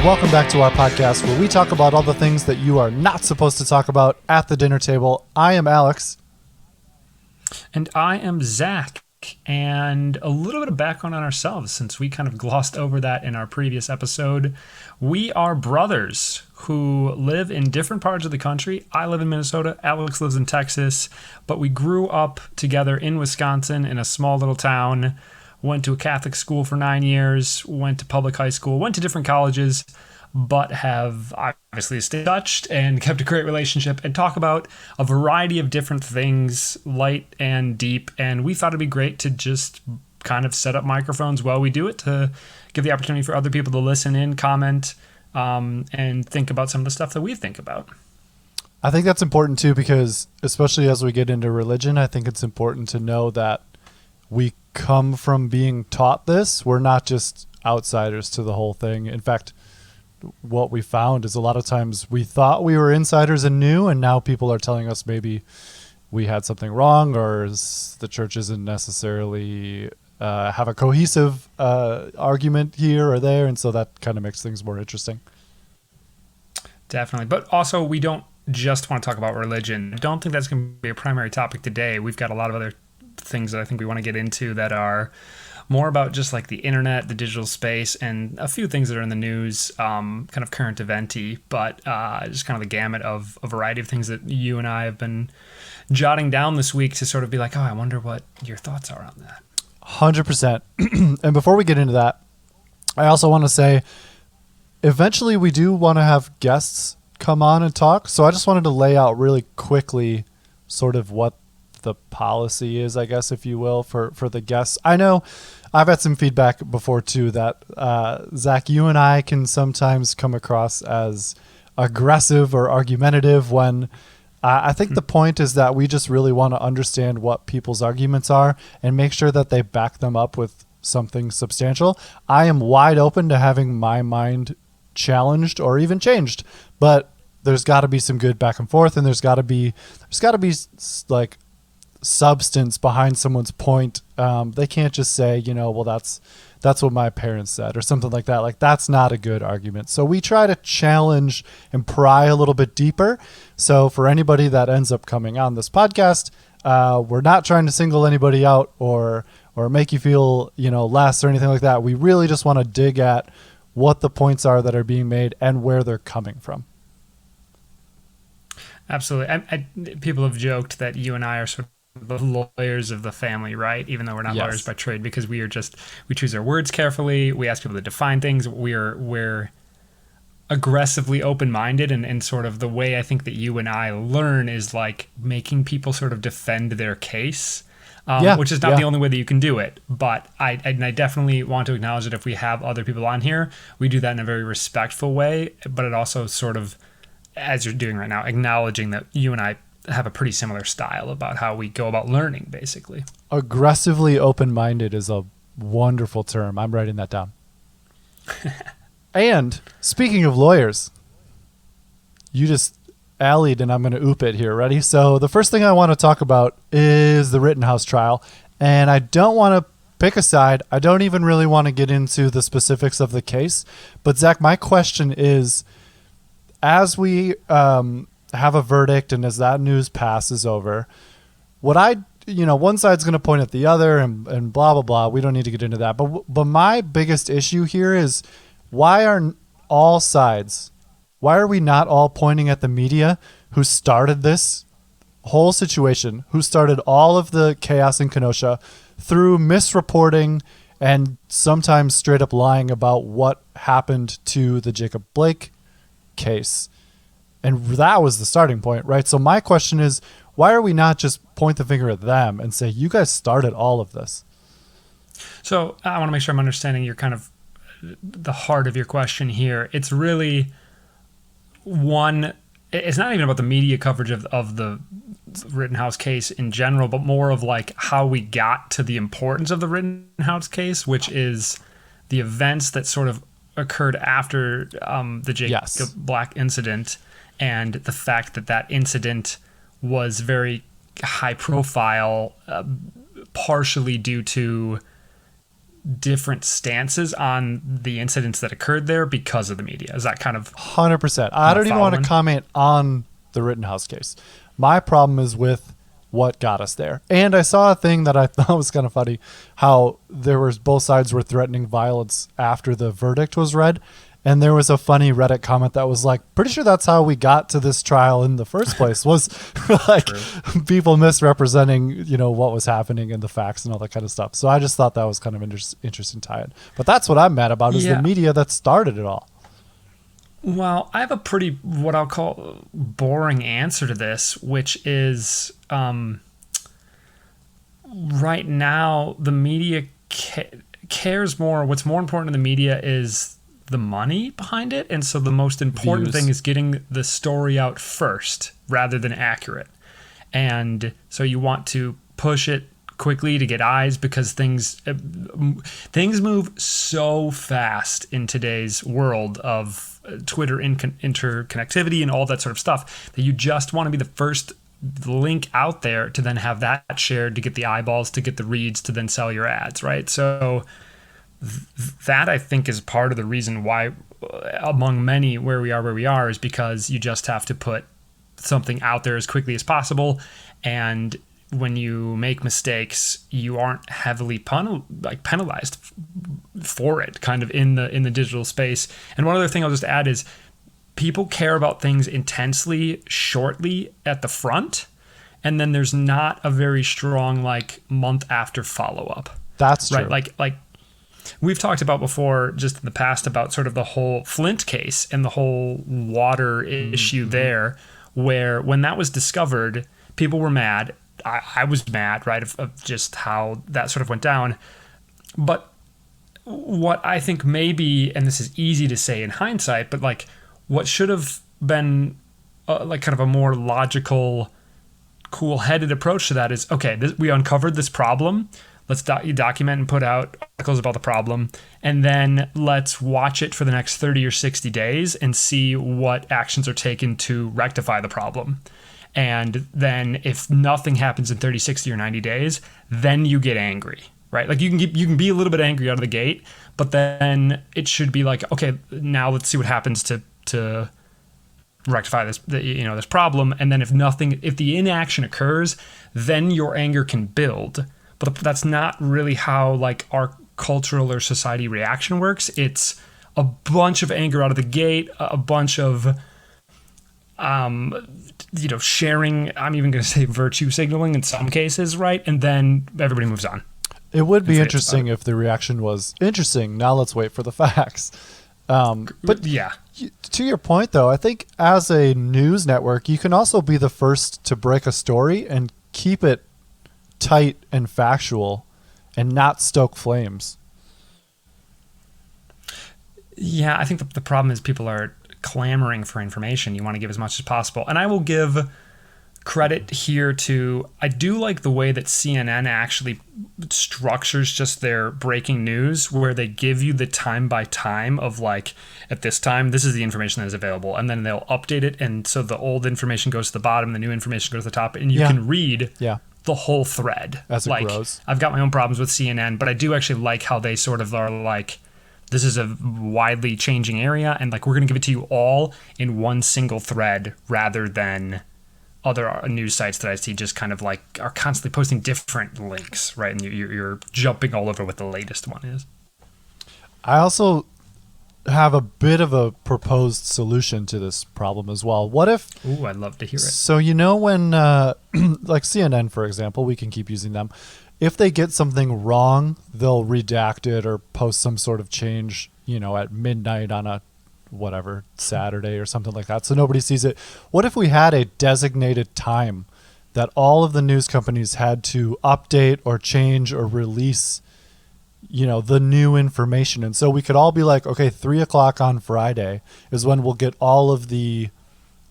welcome back to our podcast where we talk about all the things that you are not supposed to talk about at the dinner table. I am Alex. And I am Zach. And a little bit of background on ourselves, since we kind of glossed over that in our previous episode. We are brothers who live in different parts of the country. I live in Minnesota. Alex lives in Texas. But we grew up together in Wisconsin in a small little town. Went to a Catholic school for 9 years, went to public high school, went to different colleges, but have obviously stayed touched and kept a great relationship and talk about a variety of different things, light and deep. And we thought it'd be great to just kind of set up microphones while we do it to give the opportunity for other people to listen in, comment, and think about some of the stuff that we think about. I think that's important too, because especially as we get into religion, I think it's important to know that we come from being taught this. We're not just outsiders to the whole thing. In fact, what we found is a lot of times we thought we were insiders and knew, and now people are telling us maybe we had something wrong, or the church isn't necessarily have a cohesive argument here or there, and so that kind of makes things more interesting. Definitely. But also, we don't just want to talk about religion. I don't think that's going to be a primary topic today. We've got a lot of other things that I think we want to get into that are more about just like the internet, the digital space, and a few things that are in the news, kind of current event-y, but just kind of the gamut of a variety of things that you and I have been jotting down this week to sort of be like, oh, I wonder what your thoughts are on that. 100%. And before we get into that, I also want to say, eventually we do want to have guests come on and talk. So I just wanted to lay out really quickly sort of what the policy is, I guess, if you will, for the guests. I know I've had some feedback before too that Zach, you and I can sometimes come across as aggressive or argumentative when I think the point is that we just really want to understand what people's arguments are and make sure that they back them up with something substantial. I am wide open to having my mind challenged or even changed, but there's got to be some good back and forth, and there's got to be like substance behind someone's point. They can't just say, well, that's what my parents said or something like that. Like, that's not a good argument. So we try to challenge and pry a little bit deeper. So for anybody that ends up coming on this podcast, we're not trying to single anybody out or make you feel, less or anything like that. We really just want to dig at what the points are that are being made and where they're coming from. Absolutely. People have joked that you and I are sort of the lawyers of the family, right? Even though we're not lawyers by trade, because we choose our words carefully. We ask people to define things. We're aggressively open-minded, and sort of the way I think that you and I learn is like making people sort of defend their case, which is not the only way that you can do it. But I definitely want to acknowledge that if we have other people on here, we do that in a very respectful way, but it also sort of, as you're doing right now, acknowledging that you and I have a pretty similar style about how we go about learning, basically. Aggressively open-minded is a wonderful term. I'm writing that down. And speaking of lawyers, you just allied and I'm going to oop it here. Ready? So the first thing I want to talk about is the Rittenhouse trial. And I don't want to pick a side. I don't even really want to get into the specifics of the case. But Zach, my question is, as we have a verdict and as that news passes over, one side's going to point at the other and blah, blah, blah. We don't need to get into that. But my biggest issue here is, why are we not all pointing at the media who started this whole situation, who started all of the chaos in Kenosha through misreporting and sometimes straight up lying about what happened to the Jacob Blake case? And that was the starting point, right? So my question is, why are we not just point the finger at them and say, you guys started all of this? So I want to make sure I'm understanding your kind of the heart of your question here. It's really it's not even about the media coverage of the Rittenhouse case in general, but more of like how we got to the importance of the Rittenhouse case, which is the events that sort of occurred after the Jacob Black incident, and the fact that incident was very high profile, partially due to different stances on the incidents that occurred there because of the media. Is that kind of 100%? I don't even want to comment on the Rittenhouse case. My problem is with what got us there. And I saw a thing that I thought was kind of funny, how there was both sides were threatening violence after the verdict was read. And there was a funny Reddit comment that was like, pretty sure that's how we got to this trial in the first place, was like True. People misrepresenting, you know, what was happening and the facts and all that kind of stuff. So I just thought that was kind of interesting tie-in. But that's what I'm mad about, is the media that started it all. Well, I have a pretty, what I'll call, boring answer to this, which is right now the media cares more. What's more important in the media is the money behind it. And so the most important thing is getting the story out first rather than accurate. And so you want to push it quickly to get eyes, because things move so fast in today's world of Twitter interconnectivity and all that sort of stuff, that you just want to be the first link out there to then have that shared to get the eyeballs, to get the reads, to then sell your ads, right? So that, I think, is part of the reason why, among many, where we are, is because you just have to put something out there as quickly as possible. And when you make mistakes, you aren't heavily penalized for it, kind of in the digital space. And one other thing I'll just add is, people care about things intensely shortly at the front, and then there's not a very strong month after follow-up. That's true. Right? Like we've talked about before, just in the past, about sort of the whole Flint case and the whole water issue there, where when that was discovered, people were mad. I was mad, right, of just how that sort of went down. But what I think maybe, and this is easy to say in hindsight, but what should have been kind of a more logical, cool-headed approach to that is, okay, we uncovered this problem. Let's document and put out articles about the problem, and then let's watch it for the next 30 or 60 days and see what actions are taken to rectify the problem. And then if nothing happens in 30, 60, or 90 days, then you get angry, right? You can be a little bit angry out of the gate, but then it should be okay, now let's see what happens to rectify this problem. And then if the inaction occurs, then your anger can build. But that's not really how our cultural or society reaction works. It's a bunch of anger out of the gate, a bunch of sharing. I'm even going to say virtue signaling in some cases, right? And then everybody moves on. It would be interesting if the reaction was interesting. Now let's wait for the facts. But yeah, to your point, though, I think as a news network, you can also be the first to break a story and keep it tight and factual and not stoke flames. Yeah, I think the problem is people are clamoring for information. You want to give as much as possible. And I will give credit here to, I do like the way that CNN actually structures just their breaking news, where they give you the time by time of at this time, this is the information that is available. And then they'll update it. And so the old information goes to the bottom, the new information goes to the top, and you can read the whole thread. As it grows. I've got my own problems with CNN, but I do actually like how they sort of are this is a widely changing area, and we're going to give it to you all in one single thread, rather than other news sites that I see just kind of are constantly posting different links, right? And you're jumping all over what the latest one is. I also have a bit of a proposed solution to this problem as well. What if... Ooh, I'd love to hear it. So, when, CNN, for example, we can keep using them. If they get something wrong, they'll redact it or post some sort of change, at midnight on a Saturday or something like that, so nobody sees it. What if we had a designated time that all of the news companies had to update or change or release, the new information? And so we could all be okay, 3:00 on Friday is when we'll get all of the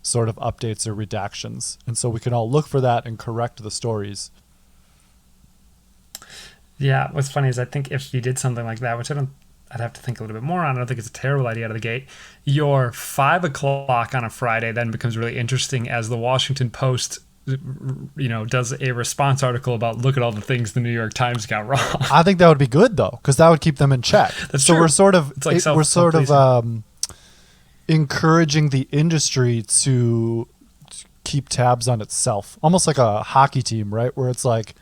sort of updates or redactions. And so we can all look for that and correct the stories. Yeah, what's funny is I think if you did something like that, which I'd have to think a little bit more on. I don't think it's a terrible idea out of the gate. Your 5:00 on a Friday then becomes really interesting, as the Washington Post does a response article about look at all the things the New York Times got wrong. I think that would be good though, because that would keep them in check. That's so true. we're sort of It's like encouraging the industry to keep tabs on itself, almost like a hockey team, right? Where it's like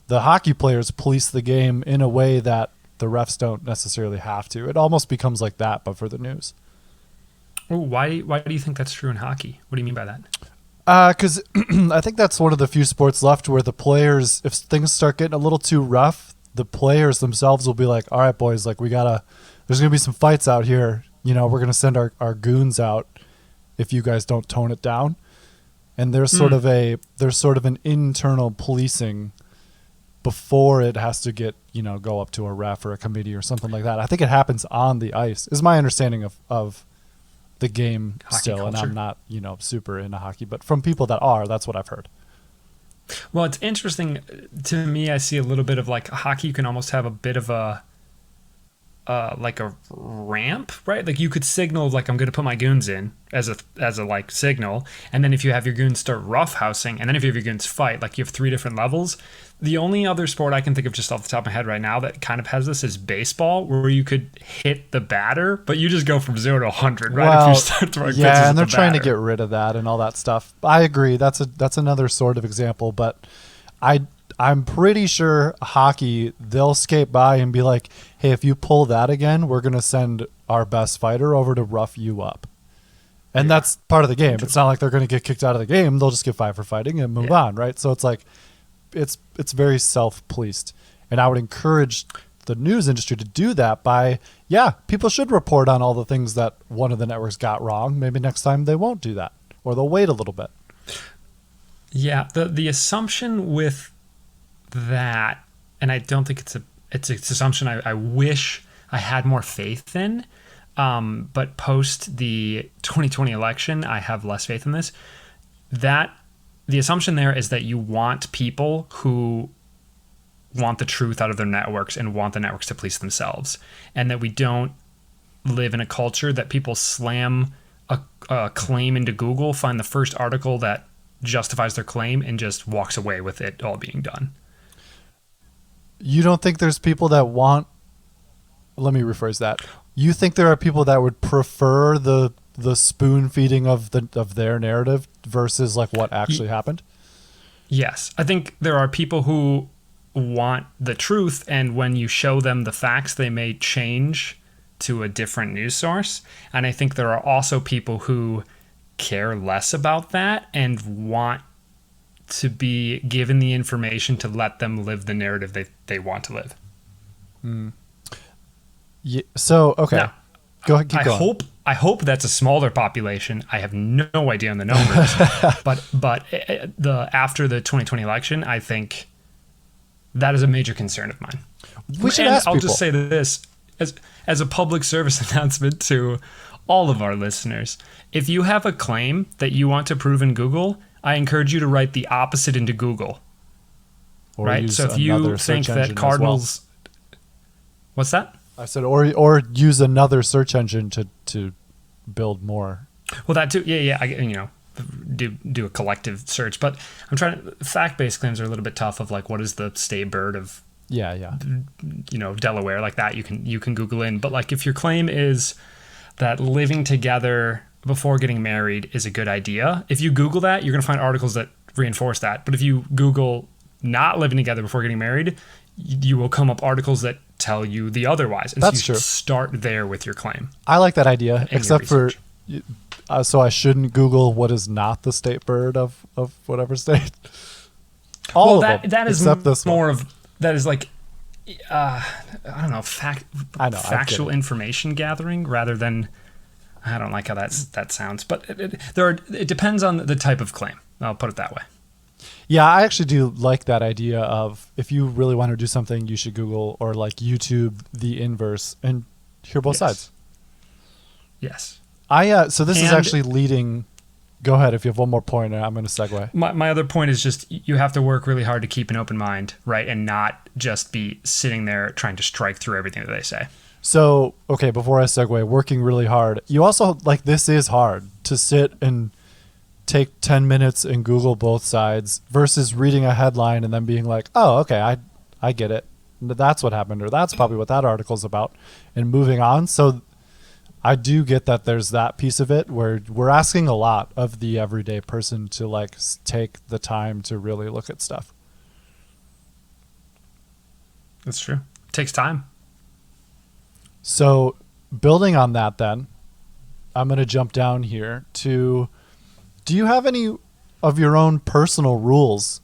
the hockey players police the game in a way that the refs don't necessarily have to. It almost becomes like that, but for the news. Oh, why do you think that's true in hockey? What do you mean by that? Because I think that's one of the few sports left where the players, if things start getting a little too rough, the players themselves will be like, all right, boys, like there's going to be some fights out here. We're going to send our goons out if you guys don't tone it down. And there's sort of an internal policing before it has to get, go up to a ref or a committee or something like that. I think it happens on the ice is my understanding of the game hockey still. culture. And I'm not, super into hockey, but from people that are, that's what I've heard. Well, it's interesting to me. I see a little bit of like hockey. You can almost have a bit of a like a ramp, right? Like you could signal like I'm going to put my goons in as a like signal, and then if you have your goons start roughhousing, and then if you have your goons fight, like you have 3 different levels. The only other sport I can think of just off the top of my head right now that kind of has this is baseball, where you could hit the batter, but you just go from 0 to 100, right? Well, if you start throwing pitches yeah, at and they're the trying to batter. get rid of that and all that stuff. I agree. That's another sort of example, but I'm pretty sure hockey, they'll skate by and be like, hey, if you pull that again, we're going to send our best fighter over to rough you up. And that's part of the game. It's not like they're going to get kicked out of the game. They'll just get 5 for fighting and move on, right? So it's like it's very self-policed. And I would encourage the news industry to do that by, people should report on all the things that one of the networks got wrong. Maybe next time they won't do that, or they'll wait a little bit. Yeah, the assumption with that, and I don't think it's an assumption I wish I had more faith in, but post the 2020 election, I have less faith in this. That the assumption there is that you want people who want the truth out of their networks and want the networks to police themselves, and that we don't live in a culture that people slam a claim into Google, find the first article that justifies their claim, and just walks away with it all being done. You don't think there's people that want... Let me rephrase that. You think there are people that would prefer the spoon feeding of their narrative versus like what actually happened? Yes. I think there are people who want the truth, and when you show them the facts, they may change to a different news source. And I think there are also people who care less about that and want to be given the information to let them live the narrative they want to live. Yeah, so, okay. Now, go ahead, keep going. I hope that's a smaller population. I have no idea on the numbers, but after the 2020 election, I think that is a major concern of mine. We should and ask I'll people. just say this as a public service announcement to all of our listeners. If you have a claim that you want to prove in Google, I encourage you to write the opposite into Google. Or right? use So if you another think search that engine as Cardinals... What's that? I said, or use another search engine to build more. Well, that too. Yeah. Do a collective search, but I'm trying. Fact-based claims are a little bit tough. Of like, what is the state bird of? Yeah. Delaware, like that. You can Google in. But like, if your claim is that living together before getting married is a good idea, if you Google that, you're gonna find articles that reinforce that. But if you Google not living together before getting married, you will come up articles that tell you the otherwise. And That's so you true. should start there with your claim. I like that idea, your except for... research. So I shouldn't Google what is not the state bird of whatever state. All of them, that is except this one. more of that is like I don't know, factual information gathering rather than... I don't like how that sounds, but it depends on the type of claim. I'll put it that way. Yeah, I actually do like that idea of if you really want to do something, you should Google or like YouTube the inverse and hear both sides. Yes. So this is actually leading... Go ahead if you have one more point, and I'm going to segue. My other point is just you have to work really hard to keep an open mind, right? And not just be sitting there trying to strike through everything that they say. So, okay, before I segue, working really hard. You also, like, this is hard to sit and take 10 minutes and Google both sides versus reading a headline and then being like, oh, okay, I get it. That's what happened, or that's probably what that article's about, and moving on. So I do get that there's that piece of it where we're asking a lot of the everyday person to like take the time to really look at stuff. That's true. It takes time. So building on that then, I'm going to jump down here to, do you have any of your own personal rules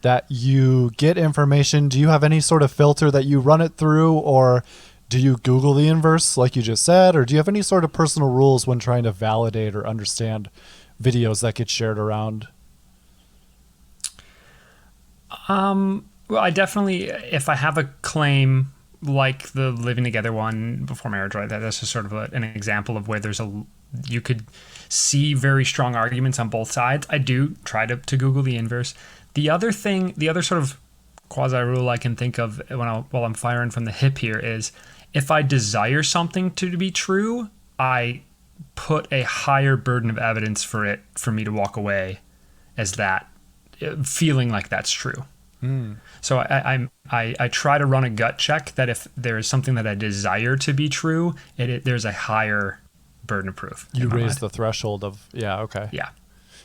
that you get information? Do you have any sort of filter that you run it through, or do you Google the inverse like you just said, or do you have any sort of personal rules when trying to validate or understand videos that get shared around? Well, I definitely, if I have a claim like the living together one before marriage, right? That's just sort of an example of where you could see very strong arguments on both sides. I do try to Google the inverse. The other sort of quasi rule I can think of while I'm firing from the hip here is, if I desire something to be true, I put a higher burden of evidence for me to walk away as that, feeling like that's true. So I try to run a gut check that if there is something that I desire to be true, there's a higher burden of proof. You raise the threshold of, yeah, okay. Yeah.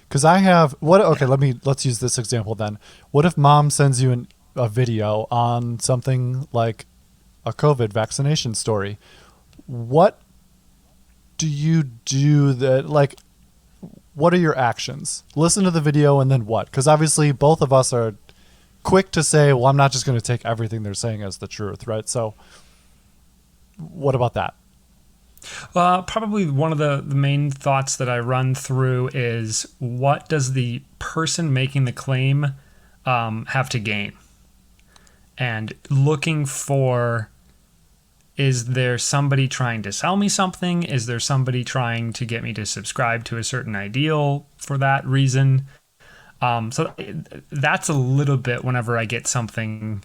Because I have, let's use this example then. What if mom sends you a video on something like a COVID vaccination story? What do you do that, like, what are your actions? Listen to the video and then what? Because obviously both of us are quick to say, well, I'm not just going to take everything they're saying as the truth, right? So what about that? Probably one of the main thoughts that I run through is, what does the person making the claim have to gain? And looking for, is there somebody trying to sell me something? Is there somebody trying to get me to subscribe to a certain ideal for that reason? So that's a little bit whenever I get something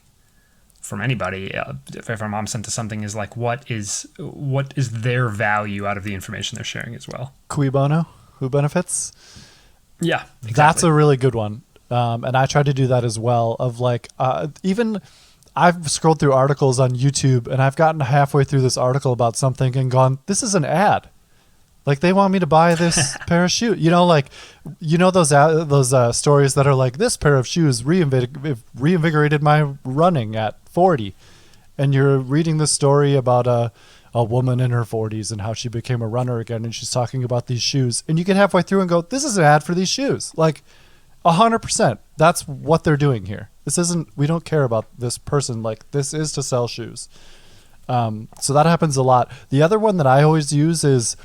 from anybody, if our mom sent us something, is like, what is their value out of the information they're sharing as well? Cui bono? Who benefits? Yeah, exactly. That's a really good one. And I try to do that as well, of like, even I've scrolled through articles on YouTube and I've gotten halfway through this article about something and gone, this is an ad. Like, they want me to buy this pair of shoes. Those stories that are like, this pair of shoes reinvigorated my running at 40. And you're reading the story about a woman in her 40s and how she became a runner again, and she's talking about these shoes. And you get halfway through and go, this is an ad for these shoes. Like, 100%. That's what they're doing here. We don't care about this person. Like, this is to sell shoes. So that happens a lot. The other one that I always use is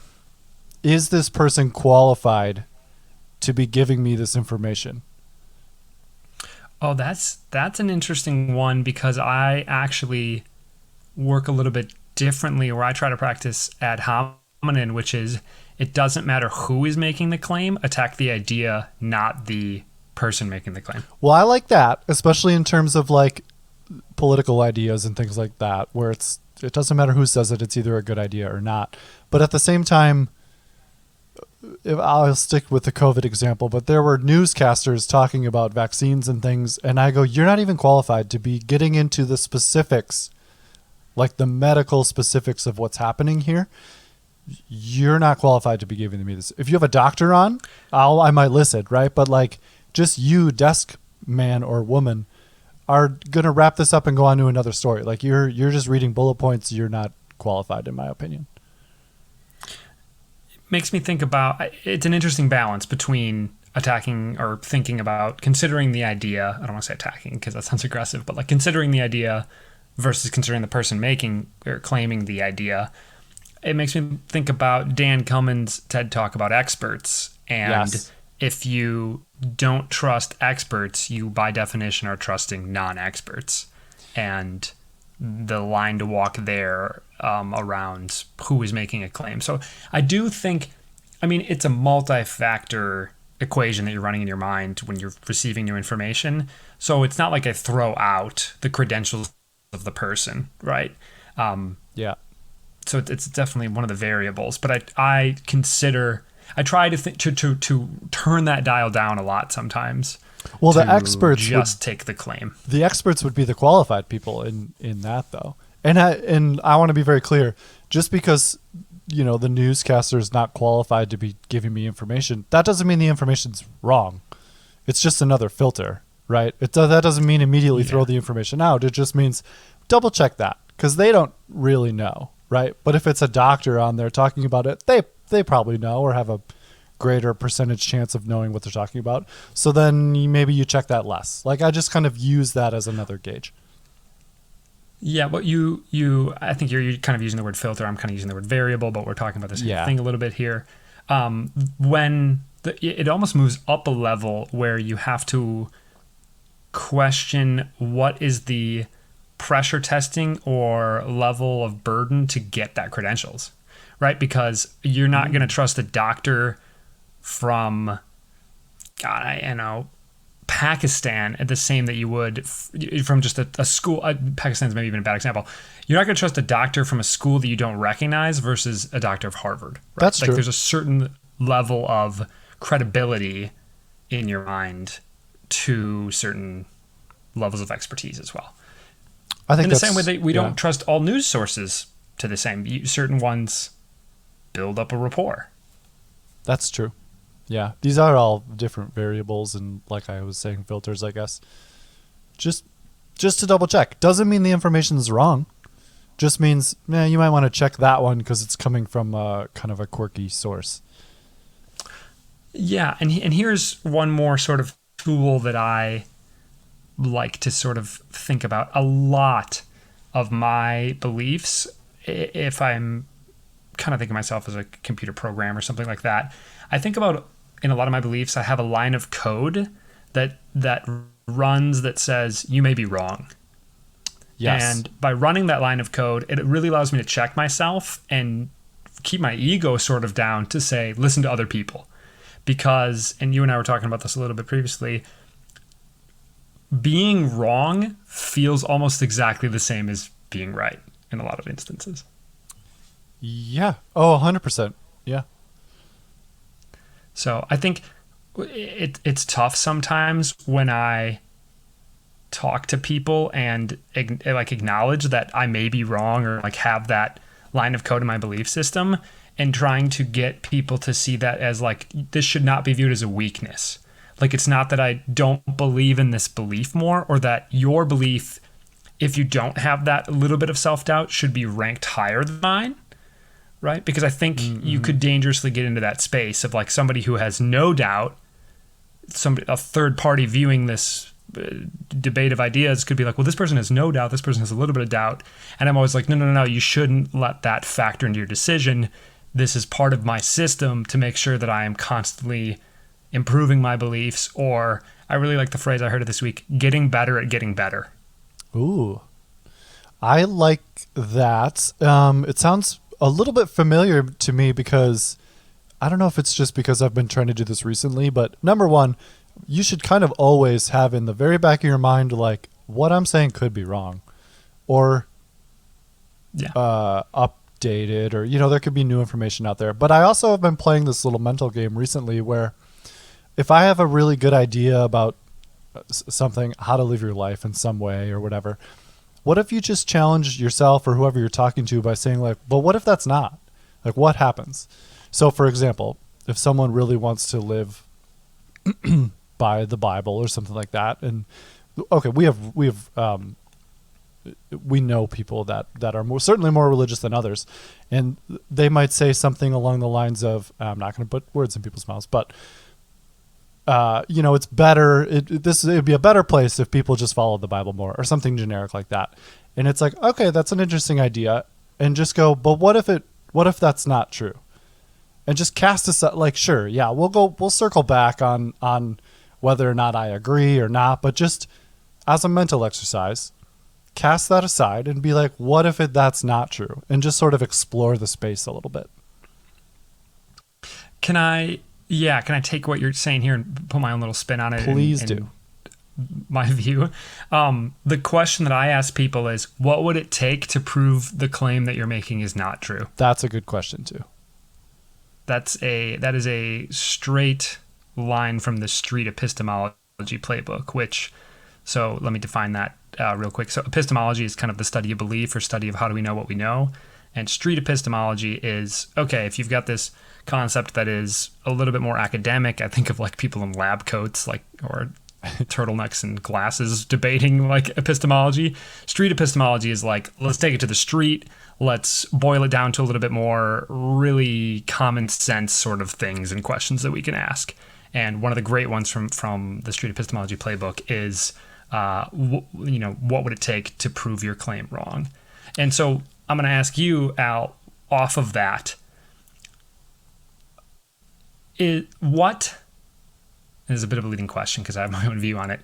this person qualified to be giving me this information? Oh, that's an interesting one, because I actually work a little bit differently, where I try to practice ad hominem, which is, it doesn't matter who is making the claim, attack the idea, not the person making the claim. Well, I like that, especially in terms of like political ideas and things like that, where it doesn't matter who says it, it's either a good idea or not. But at the same time, I'll stick with the COVID example, but there were newscasters talking about vaccines and things, and I go, you're not even qualified to be getting into the specifics, like the medical specifics of what's happening here. You're not qualified to be giving me this. If you have a doctor on, I might listen, right? But like, just you, desk man or woman, are gonna wrap this up and go on to another story. Like, you're just reading bullet points. You're not qualified, in my opinion. Makes me think about, it's an interesting balance between attacking or thinking about, considering the idea. I don't want to say attacking because that sounds aggressive, but like considering the idea versus considering the person making or claiming the idea. It makes me think about Dan Cummins' TED Talk about experts. And yes. If you don't trust experts, you by definition are trusting non-experts. And the line to walk there around who is making a claim. So I do think, it's a multi-factor equation that you're running in your mind when you're receiving new information. So it's not like I throw out the credentials of the person, right? Yeah. So it's definitely one of the variables. But I consider, I try to turn that dial down a lot sometimes. Well, the to experts just take the claim. The experts would be the qualified people in that, though. And I want to be very clear. Just because the newscaster is not qualified to be giving me information, that doesn't mean the information's wrong. It's just another filter, right? That doesn't mean immediately throw the information out. It just means double check that, because they don't really know, right? But if it's a doctor on there talking about it, they probably know or have a greater percentage chance of knowing what they're talking about. So then maybe you check that less. Like, I just kind of use that as another gauge. Yeah, but I think you're kind of using the word filter. I'm kind of using the word variable, but we're talking about the same thing a little bit here. When it almost moves up a level where you have to question what is the pressure testing or level of burden to get that credentials, right? Because you're not going to trust a doctor from, Pakistan the same that you would from just a school. Pakistan's maybe even a bad example. You're not going to trust a doctor from a school that you don't recognize versus a doctor of Harvard. Right? That's true. There's a certain level of credibility in your mind to certain levels of expertise as well. I think in the same way that we don't trust all news sources to the same. Certain ones build up a rapport. That's true. Yeah, these are all different variables, and like I was saying, filters, I guess. Just to double check. Doesn't mean the information is wrong. Just means, you might want to check that one because it's coming from kind of a quirky source. Yeah, and here's one more sort of tool that I like to sort of think about. A lot of my beliefs, if I'm kind of thinking of myself as a computer program or something like that, I think about, in a lot of my beliefs, I have a line of code that runs that says, you may be wrong. Yes. And by running that line of code, it really allows me to check myself and keep my ego sort of down to say, listen to other people. Because, and you and I were talking about this a little bit previously, being wrong feels almost exactly the same as being right in a lot of instances. Yeah. Oh, 100%. Yeah. So I think it's tough sometimes when I talk to people and acknowledge that I may be wrong or have that line of code in my belief system, and trying to get people to see that as this should not be viewed as a weakness. It's not that I don't believe in this belief more, or that your belief, if you don't have that little bit of self-doubt, should be ranked higher than mine. Right? Because I think you could dangerously get into that space of somebody who has no doubt, a third party viewing this debate of ideas could be well, this person has no doubt, this person has a little bit of doubt. And I'm always no, you shouldn't let that factor into your decision. This is part of my system to make sure that I am constantly improving my beliefs, or I really like the phrase I heard this week, getting better at getting better. Ooh, I like that. It sounds a little bit familiar to me because I don't know if it's just because I've been trying to do this recently, but number one, you should kind of always have in the very back of your mind, what I'm saying could be wrong, or updated, or, there could be new information out there. But I also have been playing this little mental game recently where if I have a really good idea about something, how to live your life in some way or whatever, what if you just challenge yourself or whoever you're talking to by saying but what if that's not? What happens? So for example, if someone really wants to live by the Bible or something like that, and okay, we know people that are certainly more religious than others, and they might say something along the lines of, I'm not going to put words in people's mouths, but it's better. It'd be a better place if people just followed the Bible more, or something generic like that. And it's okay, that's an interesting idea, and just go, but what if that's not true? And just cast aside, sure, yeah, we'll circle back on whether or not I agree or not, but just as a mental exercise, cast that aside and be what if that's not true? And just sort of explore the space a little bit. Can I take what you're saying here and put my own little spin on it? Please do. My view. The question that I ask people is, what would it take to prove the claim that you're making is not true? That's a good question too. That is a straight line from the street epistemology playbook, so let me define that real quick. So epistemology is kind of the study of belief or study of how do we know what we know. And street epistemology is, okay, if you've got this concept that is a little bit more academic, I think of like people in lab coats, or turtlenecks and glasses debating like epistemology. Street epistemology is like, let's take it to the street. Let's boil it down to a little bit more really common sense sort of things and questions that we can ask. And one of the great ones from the street epistemology playbook is, what would it take to prove your claim wrong? And so I'm going to ask you, Al, off of that, what is a bit of a leading question because I have my own view on it.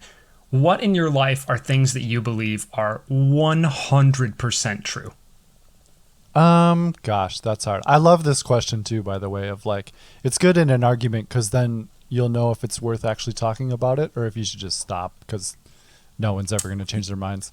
What in your life are things that you believe are 100% true? Gosh, that's hard. I love this question too, by the way, of like, it's good in an argument because then you'll know if it's worth actually talking about it or if you should just stop because no one's ever going to change their minds.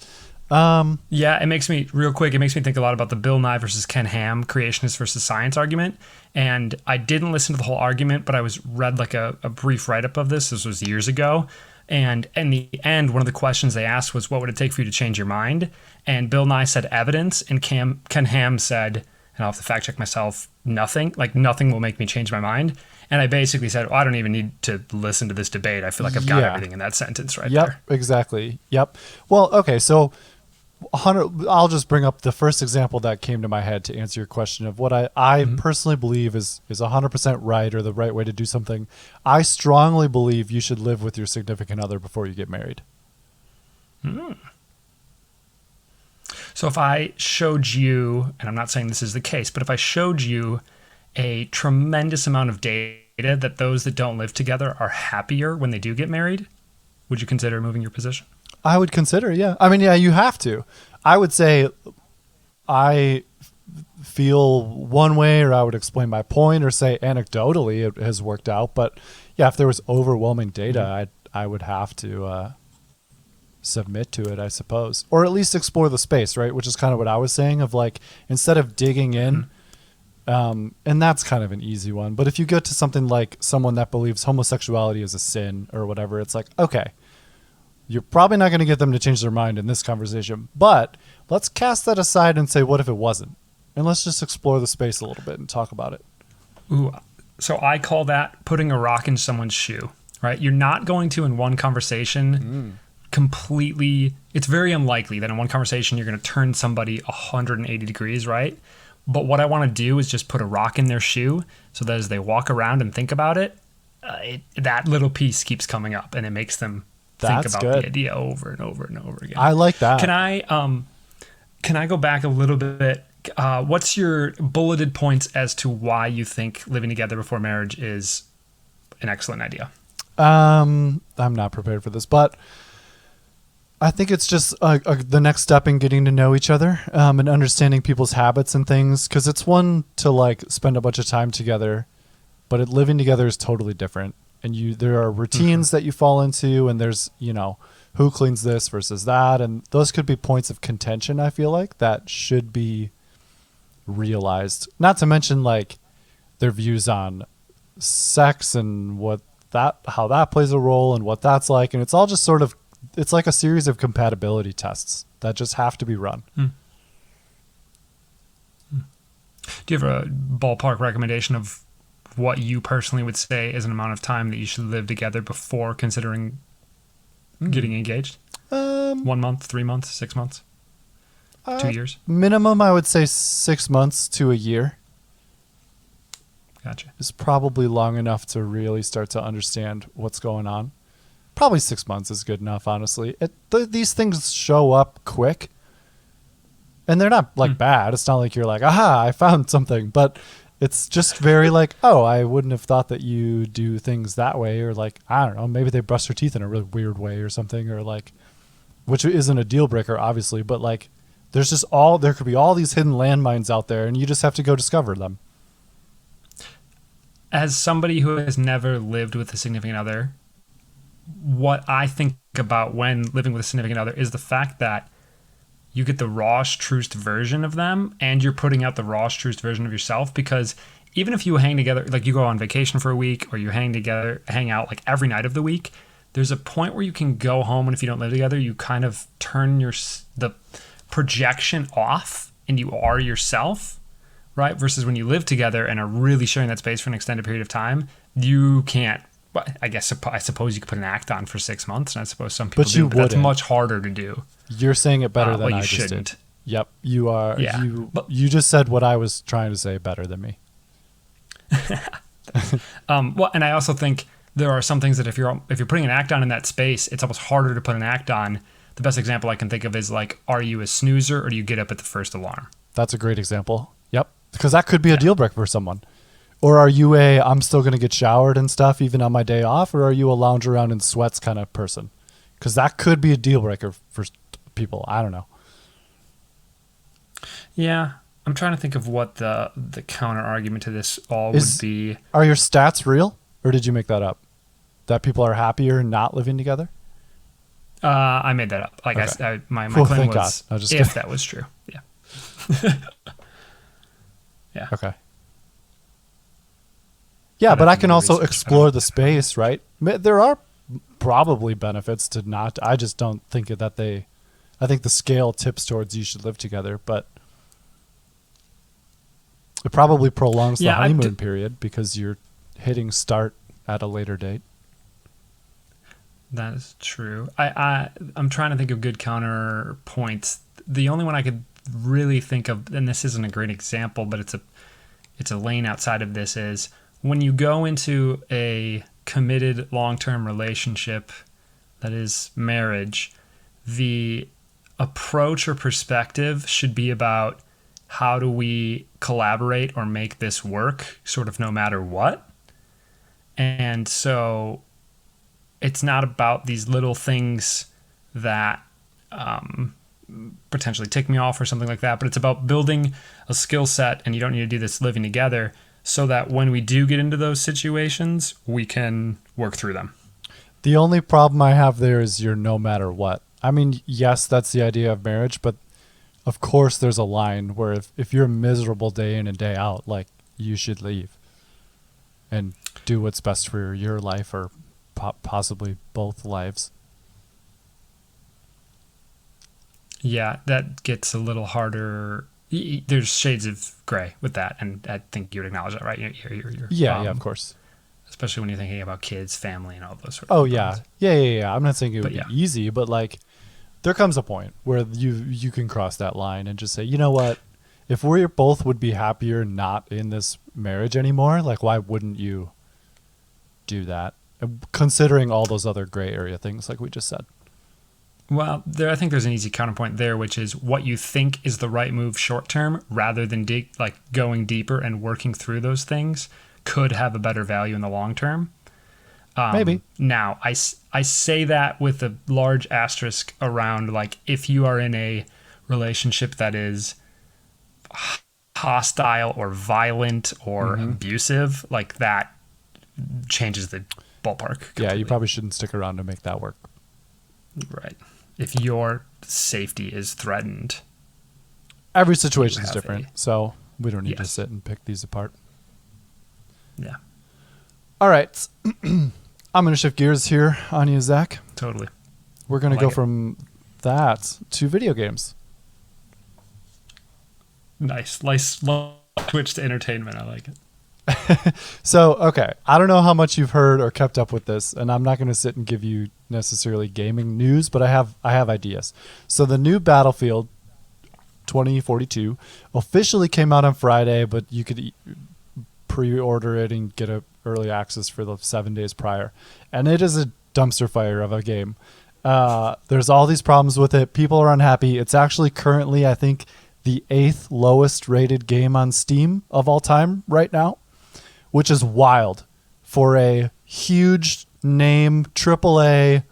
It makes me think a lot about the Bill Nye versus Ken Ham creationist versus science argument. And I didn't listen to the whole argument, but I read like a brief write-up of this. This was years ago. And in the end, one of the questions they asked was, what would it take for you to change your mind? And Bill Nye said evidence, and Ken Ham said, and I'll have to fact check myself, nothing. Like nothing will make me change my mind. And I basically said, I don't even need to listen to this debate. I feel like I've got everything in that sentence there. Yep, exactly. Yep. Well, okay, so I'll just bring up the first example that came to my head to answer your question of what I personally believe is 100% right or the right way to do something. I strongly believe you should live with your significant other before you get married. So if I showed you, and I'm not saying this is the case, but if I showed you a tremendous amount of data that those that don't live together are happier when they do get married, would you consider moving your position? I would consider, yeah. I mean, yeah, you have to. I would say I feel one way, or I would explain my point, or say anecdotally it has worked out. But yeah, if there was overwhelming data, I would have to submit to it, I suppose, or at least explore the space, right? Which is kind of what I was saying of like, instead of digging in, and that's kind of an easy one. But if you get to something like someone that believes homosexuality is a sin or whatever, it's like, okay, you're probably not going to get them to change their mind in this conversation, but let's cast that aside and say, what if it wasn't? And let's just explore the space a little bit and talk about it. Ooh, so I call that putting a rock in someone's shoe, right? You're not going to, in one conversation, completely, it's very unlikely that in one conversation you're going to turn somebody 180 degrees, right? But what I want to do is just put a rock in their shoe so that as they walk around and think about it, that little piece keeps coming up and it makes them think about the idea over and over and over again. I like that. Can I go back a little bit? What's your bulleted points as to why you think living together before marriage is an excellent idea? I'm not prepared for this, but I think it's just the next step in getting to know each other and understanding people's habits and things. Because it's one to like spend a bunch of time together, but living together is totally different. And there are routines that you fall into, and there's, who cleans this versus that. And those could be points of contention, I feel like, that should be realized. Not to mention like their views on sex and how that plays a role and what that's like. And it's all just sort of, it's like a series of compatibility tests that just have to be run. Do you have a ballpark recommendation of what you personally would say is an amount of time that you should live together before considering getting engaged? 1 month, 3 months, 6 months, 2 years? Minimum, I would say 6 months to a year. Gotcha. Is probably long enough to really start to understand what's going on. Probably 6 months is good enough, honestly. These things show up quick, and they're not like bad. It's not like you're like, aha, I found something, but it's just very like, oh, I wouldn't have thought that you do things that way, or like, I don't know, maybe they brush their teeth in a really weird way or something, or like, which isn't a deal breaker, obviously, but like, there could be all these hidden landmines out there, and you just have to go discover them. As somebody who has never lived with a significant other, what I think about when living with a significant other is the fact that you get the rawest, truest version of them, and you're putting out the rawest, truest version of yourself, because even if you hang together, like you go on vacation for a week or you hang out like every night of the week, there's a point where you can go home, and if you don't live together, you kind of turn the projection off and you are yourself, right? Versus when you live together and are really sharing that space for an extended period of time, you can't. I suppose you could put an act on for 6 months, and I suppose some people do, but that's much harder to do. You're saying it better than I just shouldn't. did. Yep, you are. Yeah. You just said what I was trying to say better than me. Well, and I also think there are some things that if you're putting an act on in that space, it's almost harder to put an act on. The best example I can think of is like, are you a snoozer or do you get up at the first alarm? That's a great example. Yep, because that could be a deal breaker for someone. Or are you I'm still going to get showered and stuff even on my day off, or are you a lounge around in sweats kind of person? Because that could be a deal breaker for people. I don't know. Yeah, I'm trying to think of what the counter argument to this would be. Are your stats real, or did you make that up? That people are happier not living together? I made that up. Like okay. My claim was if kidding. That was true. Yeah. Yeah. Okay. Yeah, but I can also explore the space, right? There are probably benefits to not. I just don't think that I think the scale tips towards you should live together, but it probably prolongs the honeymoon period because you're hitting start at a later date. That is true. I'm trying to think of good counterpoints. The only one I could really think of, and this isn't a great example, but it's a lane outside of this, is when you go into a committed long-term relationship that is marriage, the approach or perspective should be about how do we collaborate or make this work sort of no matter what. And so it's not about these little things that potentially tick me off or something like that, but it's about building a skill set, and you don't need to do this living together, so that when we do get into those situations, we can work through them. The only problem I have there is you're no matter what. I mean, yes, that's the idea of marriage, but of course there's a line where if you're miserable day in and day out, like, you should leave and do what's best for your life or possibly both lives. Yeah, that gets a little harder. There's shades of gray with that, and I think you would acknowledge that, right? Yeah, of course. Especially when you're thinking about kids, family, and all those sorts of things. Yeah. I'm not saying it would be easy, but like, there comes a point where you can cross that line and just say, you know what? If we both would be happier not in this marriage anymore, like, why wouldn't you do that? Considering all those other gray area things like we just said. Well, I think there's an easy counterpoint there, which is what you think is the right move short term, rather than going deeper and working through those things, could have a better value in the long term. Maybe. Now, I say that with a large asterisk around, like, if you are in a relationship that is hostile or violent or abusive, like, that changes the ballpark completely. Yeah, you probably shouldn't stick around to make that work. Right. If your safety is threatened. Every situation is different, so we don't need to sit and pick these apart. Yeah. All right. I'm going to shift gears here on you, Zach. Totally. We're going to go from that to video games. Nice. Switch to entertainment. I like it. So, okay. I don't know how much you've heard or kept up with this, and I'm not going to sit and give you necessarily gaming news, but I have ideas. So the new Battlefield 2042 officially came out on Friday, but you could pre-order it and get a early access for the 7 days prior. And it is a dumpster fire of a game. There's all these problems with it. People are unhappy. It's actually currently, I think, the 8th lowest rated game on Steam of all time right now, which is wild for a huge name AAA,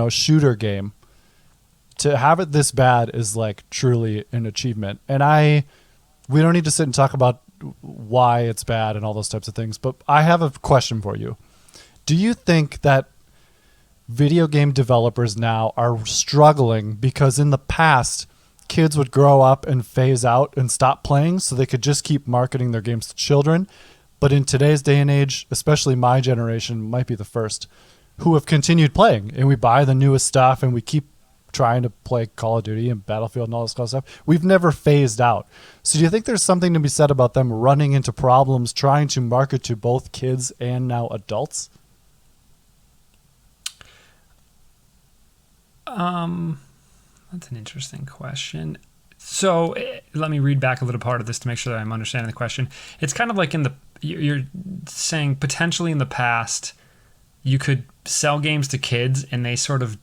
shooter game. To have it this bad is like truly an achievement. And we don't need to sit and talk about why it's bad and all those types of things, but I have a question for you. Do you think that video game developers now are struggling because in the past kids would grow up and phase out and stop playing so they could just keep marketing their games to children. But in today's day and age, especially my generation might be the first, who have continued playing, and we buy the newest stuff and we keep trying to play Call of Duty and Battlefield and all this kind of stuff. We've never phased out. So do you think there's something to be said about them running into problems trying to market to both kids and now adults? That's an interesting question. So let me read back a little part of this to make sure that I'm understanding the question. It's kind of like you're saying potentially in the past you could sell games to kids and they sort of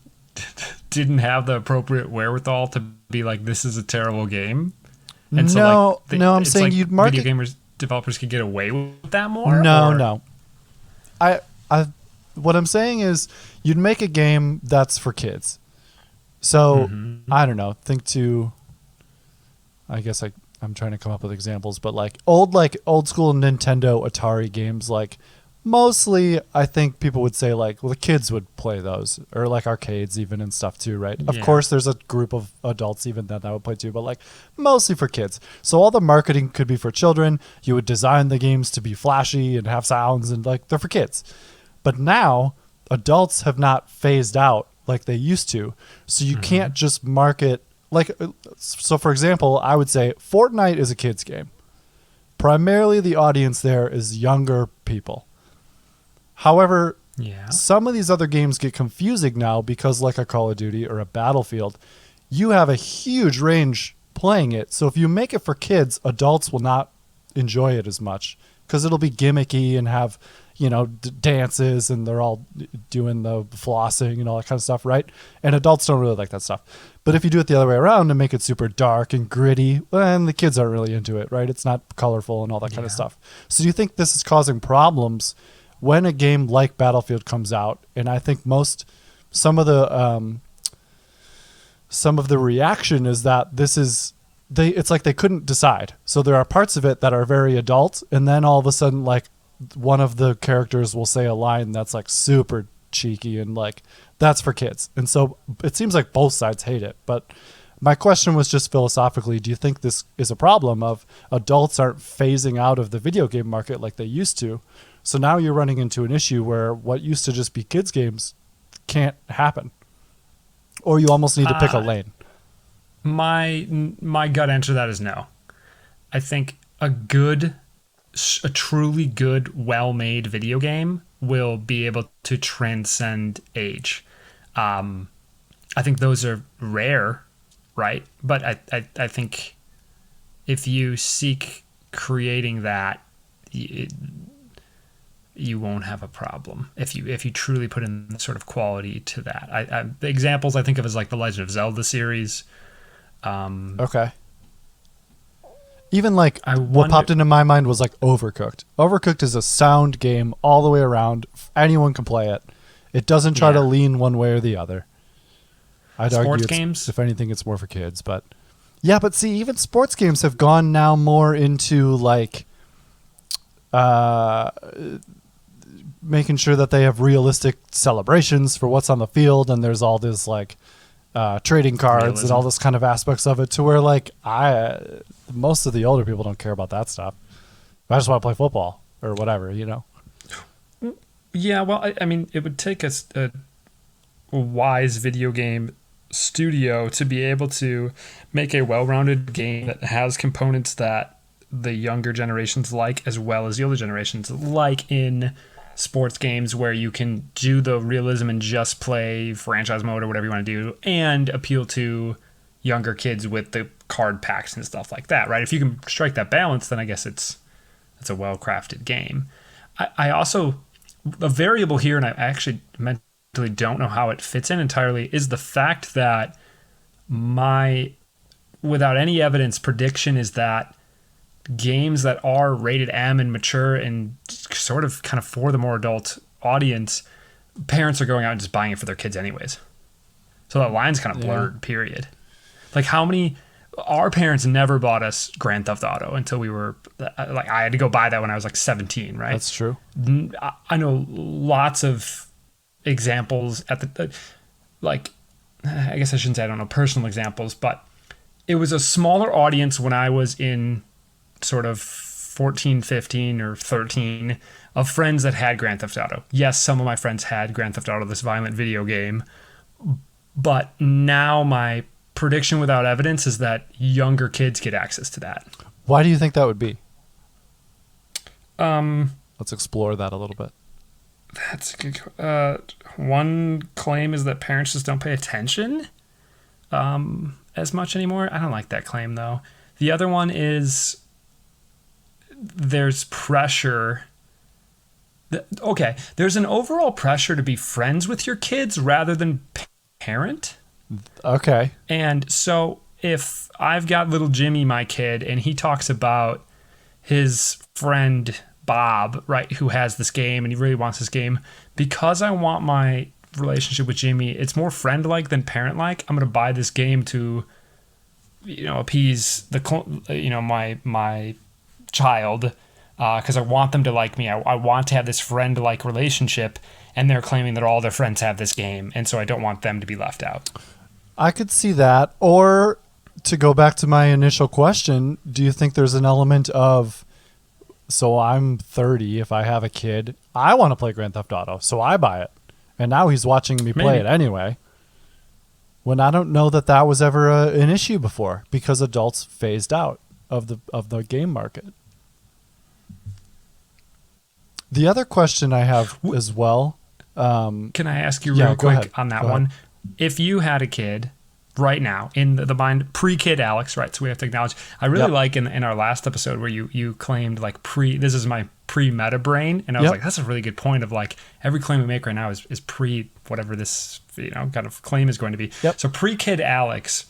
didn't have the appropriate wherewithal to be like, this is a terrible game. And no, I'm saying like you'd market. Video gamers developers could get away with that more. No. What I'm saying is you'd make a game that's for kids. So I don't know. I guess I'm trying to come up with examples, but like old school Nintendo, Atari games, like mostly I think people would say like, well, the kids would play those, or like arcades even and stuff too, right? Of course, there's a group of adults even that would play too, but like mostly for kids. So all the marketing could be for children. You would design the games to be flashy and have sounds and like they're for kids. But now adults have not phased out like they used to. So you can't just market like, so for example, I would say Fortnite is a kid's game. Primarily the audience there is younger people. However, some of these other games get confusing now because like a Call of Duty or a Battlefield, you have a huge range playing it. So if you make it for kids, adults will not enjoy it as much because it'll be gimmicky and have, dances and they're all doing the flossing and all that kind of stuff, right? And adults don't really like that stuff. But if you do it the other way around and make it super dark and gritty, then the kids aren't really into it, right? It's not colorful and all that kind of stuff. So do you think this is causing problems when a game like Battlefield comes out? And I think some of the reaction is that it's like they couldn't decide. So there are parts of it that are very adult, and then all of a sudden, like one of the characters will say a line that's like super cheeky and like that's for kids. And so it seems like both sides hate it. But my question was just philosophically, do you think this is a problem of adults aren't phasing out of the video game market like they used to? So now you're running into an issue where what used to just be kids games can't happen, or you almost need to pick a lane. My gut answer to that is no. I think a truly good, well-made video game will be able to transcend age. I think those are rare, right? But I think if you seek creating that, you won't have a problem if you truly put in the sort of quality to that. The examples I think of is like the Legend of Zelda series. Okay. Even like what popped into my mind was like Overcooked. Overcooked is a sound game all the way around. Anyone can play it. It doesn't try to lean one way or the other. I'd argue games, if anything, it's more for kids. But but see, even sports games have gone now more into like making sure that they have realistic celebrations for what's on the field, and there's all this like trading cards and all this kind of aspects of it, to where like most of the older people don't care about that stuff. I just want to play football or whatever, Yeah, well, I mean, it would take a wise video game studio to be able to make a well-rounded game that has components that the younger generations like, as well as the older generations like, in sports games where you can do the realism and just play franchise mode or whatever you want to do, and appeal to younger kids with the card packs and stuff like that, right? If you can strike that balance, then I guess it's a well-crafted game. I also, a variable here, and I actually mentally don't know how it fits in entirely, is the fact that my, without any evidence, prediction is that games that are rated M and mature and sort of kind of for the more adult audience, parents are going out and just buying it for their kids anyways. So that line's kind of blurred, period. Like our parents never bought us Grand Theft Auto until we were, like, I had to go buy that when I was like 17, right? That's true. I know lots of examples at the, like, I guess I shouldn't say I don't know personal examples, but it was a smaller audience when I was in sort of 14, 15, or 13 of friends that had Grand Theft Auto. Yes, some of my friends had Grand Theft Auto, this violent video game. But now my prediction without evidence is that younger kids get access to that. Why do you think that would be? Let's explore that a little bit. That's a good. One claim is that parents just don't pay attention as much anymore. I don't like that claim, though. The other one is there's pressure. Okay, there's an overall pressure to be friends with your kids rather than parent. Okay. And so if I've got little Jimmy, my kid, and he talks about his friend Bob, right, who has this game and he really wants this game, because I want my relationship with Jimmy, it's more friend-like than parent-like. I'm going to buy this game to, appease my child, because I want them to like me. I want to have this friend-like relationship, and they're claiming that all their friends have this game, and so I don't want them to be left out. I could see that. Or to go back to my initial question, do you think there's an element of, so I'm 30, if I have a kid, I want to play Grand Theft Auto, so I buy it. And now he's watching me play it anyway. When I don't know that was ever an issue before, because adults phased out of the game market. The other question I have as well. Can I ask you real quick on that one? If you had a kid right now in the mind, pre-kid Alex, right? So we have to acknowledge. I really like in our last episode where you claimed like this is my pre-meta brain, and I was like, that's a really good point of like every claim we make right now is pre whatever this kind of claim is going to be. Yep. So pre-kid Alex,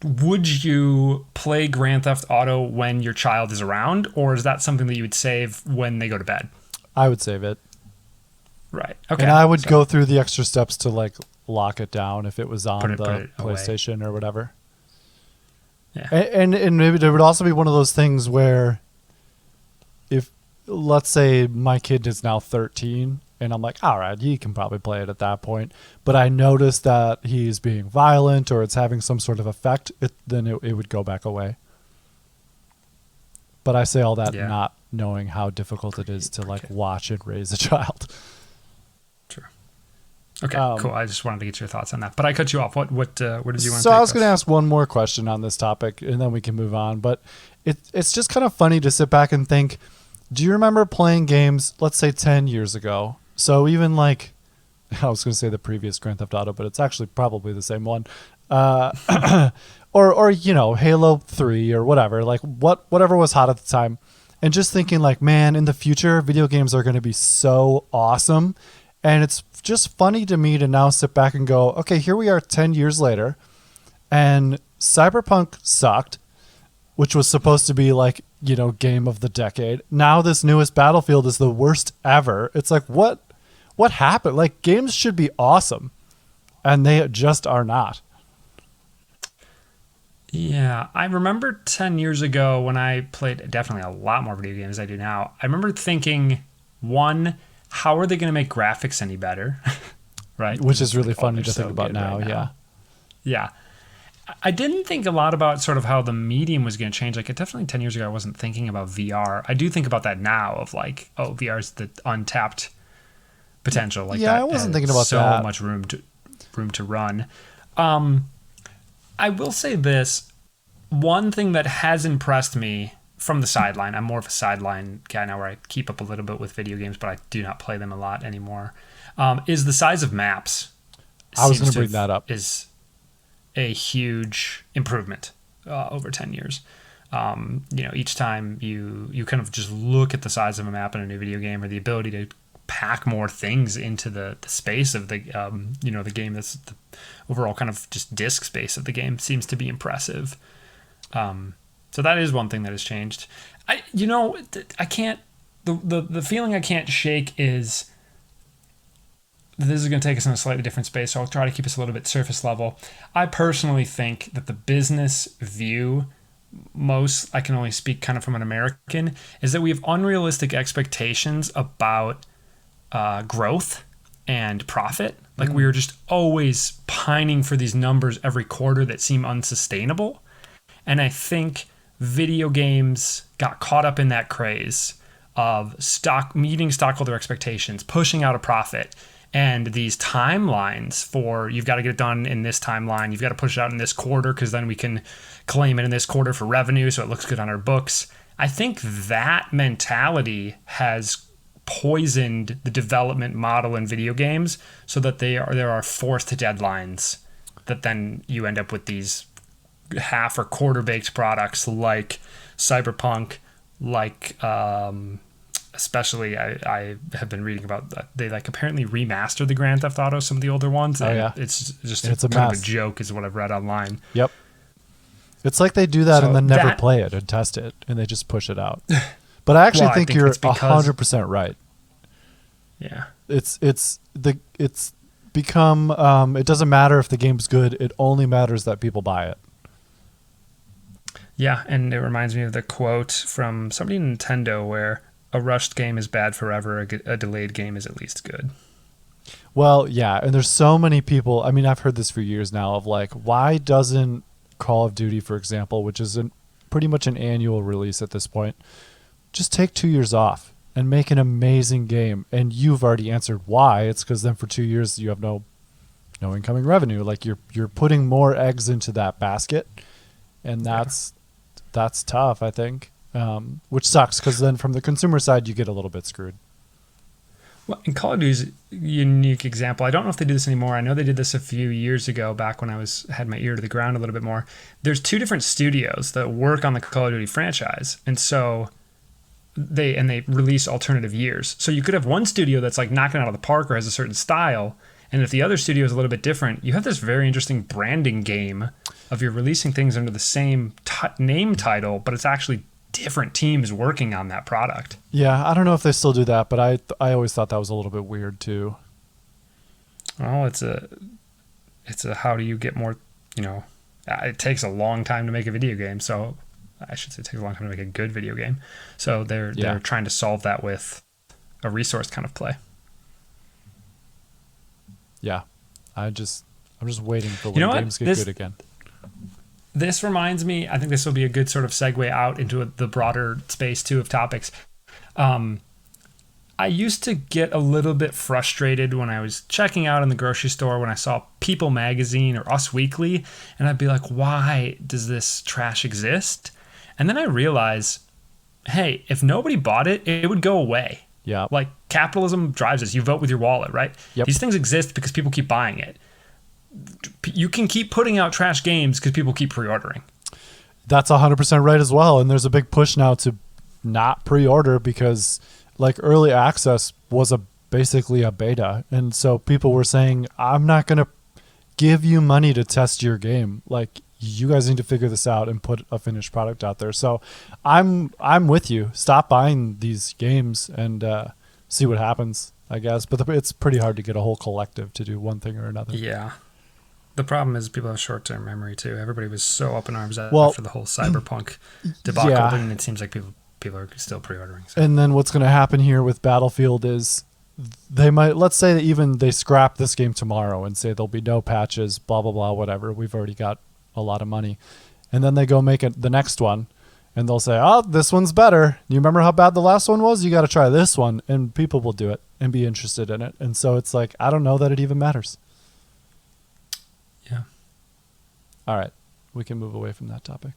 would you play Grand Theft Auto when your child is around, or is that something that you would save when they go to bed? I would save it. Right. Okay. And I would go through the extra steps to like lock it down if it was on the PlayStation away. Or whatever. Yeah. And maybe there would also be one of those things where if, let's say my kid is now 13 and I'm like, all right, he can probably play it at that point, but I notice that he's being violent or it's having some sort of effect, then it would go back away. But I say all that not knowing how difficult it is to like watch and raise a child. True. Okay, cool. I just wanted to get your thoughts on that, but I cut you off. What did you want to take? So I was going to ask one more question on this topic, and then we can move on. But it's just kind of funny to sit back and think. Do you remember playing games, let's say 10 years ago? So even like, I was going to say the previous Grand Theft Auto, but it's actually probably the same one. Or Halo 3 or whatever, like whatever was hot at the time, and just thinking like, man, in the future, video games are going to be so awesome. And it's just funny to me to now sit back and go, okay, here we are 10 years later, and Cyberpunk sucked, which was supposed to be like, game of the decade. Now this newest Battlefield is the worst ever. It's like, what happened? Like, games should be awesome, and they just are not. Yeah, I remember 10 years ago when I played definitely a lot more video games than I do now. I remember thinking, one, how are they going to make graphics any better? Right? Which is really funny to think about now, right. Yeah. I didn't think a lot about sort of how the medium was going to change. Like, definitely 10 years ago, I wasn't thinking about VR. I do think about that now of like, VR is the untapped potential. Like, I wasn't thinking about so that. So much room to run. I will say this. One thing that has impressed me from the sideline, I'm more of a sideline guy now where I keep up a little bit with video games, but I do not play them a lot anymore, is the size of maps. I was going to bring that up. Is a huge improvement over 10 years. Each time you kind of just look at the size of a map in a new video game, or the ability to pack more things into the space of the the game, that's the overall kind of just disk space of the game, seems to be impressive. So that is one thing that has changed. I can't, the feeling I can't shake is, this is going to take us in a slightly different space, so I'll try to keep us a little bit surface level. I personally think that the business view, I can only speak kind of from an American, is that we have unrealistic expectations about growth and profit. Like we were just always pining for these numbers every quarter that seem unsustainable. And I think video games got caught up in that craze of meeting stockholder expectations, pushing out a profit, and these timelines for you've got to get it done in this timeline, you've got to push it out in this quarter because then we can claim it in this quarter for revenue so it looks good on our books. I think that mentality has poisoned the development model in video games so that there are forced deadlines that then you end up with these half or quarter baked products like Cyberpunk, like especially I have been reading about that they like apparently remastered the Grand Theft Auto, some of the older ones. Oh, yeah. It's just it's kind of a joke is what I've read online. Yep. It's like they do that So and then never that- play it and test it, and they just push it out. But I actually Well, I think think you're it's because- 100% right. Yeah. It's become it doesn't matter if the game's good, it only matters that people buy it. Yeah, and it reminds me of the quote from somebody in Nintendo where a rushed game is bad forever, a delayed game is at least good. Well, yeah, and there's so many people, I mean, I've heard this for years now of like, why doesn't Call of Duty, for example, which is pretty much an annual release at this point, just take 2 years off and make an amazing game? And you've already answered why. It's because then for 2 years you have no incoming revenue. Like you're putting more eggs into that basket, and that's tough, I think, which sucks because then from the consumer side you get a little bit screwed. Well, in Call of Duty's a unique example. I don't know if they do this anymore. I know they did this a few years ago, back when I had my ear to the ground a little bit more. There's 2 different studios that work on the Call of Duty franchise, and so they release alternative years. So you could have one studio that's like knocking it out of the park or has a certain style, and if the other studio is a little bit different, you have this very interesting branding game of you're releasing things under the same name title, but it's actually different teams working on that product. Yeah, I don't know if they still do that, but I always thought that was a little bit weird too. Well, it's a how do you get more, it takes a long time to make a video game, so I should say it takes a long time to make a good video game. So they're trying to solve that with a resource kind of play. Yeah. I'm just waiting for when games get good again. This reminds me, I think this will be a good sort of segue out into the broader space too of topics. I used to get a little bit frustrated when I was checking out in the grocery store when I saw People Magazine or Us Weekly, and I'd be like, why does this trash exist? And then I realized, hey, if nobody bought it, it would go away. Yeah. Like capitalism drives us. You vote with your wallet, right? Yep. These things exist because people keep buying it. You can keep putting out trash games because people keep pre-ordering. That's 100% right as well. And there's a big push now to not pre-order because like early access was basically a beta. And so people were saying, I'm not going to give you money to test your game. Like you guys need to figure this out and put a finished product out there. So I'm with you. Stop buying these games and see what happens, I guess. But it's pretty hard to get a whole collective to do one thing or another. Yeah. The problem is people have short-term memory too. Everybody was so up in arms after the whole Cyberpunk debacle, and it seems like people are still pre-ordering. So. And then what's going to happen here with Battlefield is they might, let's say that even they scrap this game tomorrow and say there'll be no patches, blah, blah, blah, whatever. We've already got a lot of money. And then they go make the next one and they'll say, oh, this one's better. You remember how bad the last one was? You got to try this one. And people will do it and be interested in it. And so it's like, I don't know that it even matters. Yeah. All right. We can move away from that topic.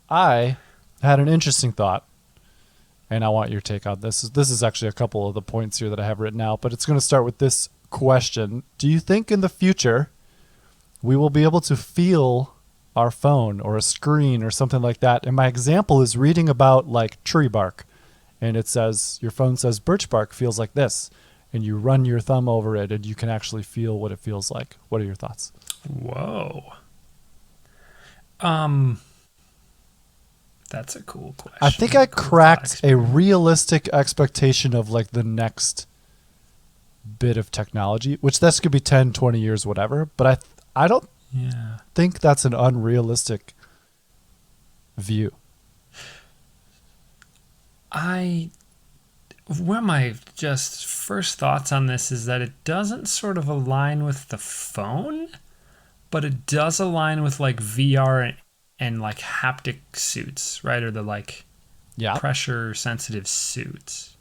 I had an interesting thought, and I want your take on this. This is actually a couple of the points here that I have written out, but it's going to start with this question. Do you think in the future we will be able to feel our phone or a screen or something like that? And my example is reading about like tree bark, and it says, your phone says birch bark feels like this, and you run your thumb over it and you can actually feel what it feels like. What are your thoughts? Whoa. That's a cool question. I think I cracked a realistic expectation of like the next bit of technology, which this could be 10, 20 years, whatever. But I don't think that's an unrealistic view. Where my just first thoughts on this is that it doesn't sort of align with the phone, but it does align with like VR and like haptic suits, right? Or the like pressure sensitive suits.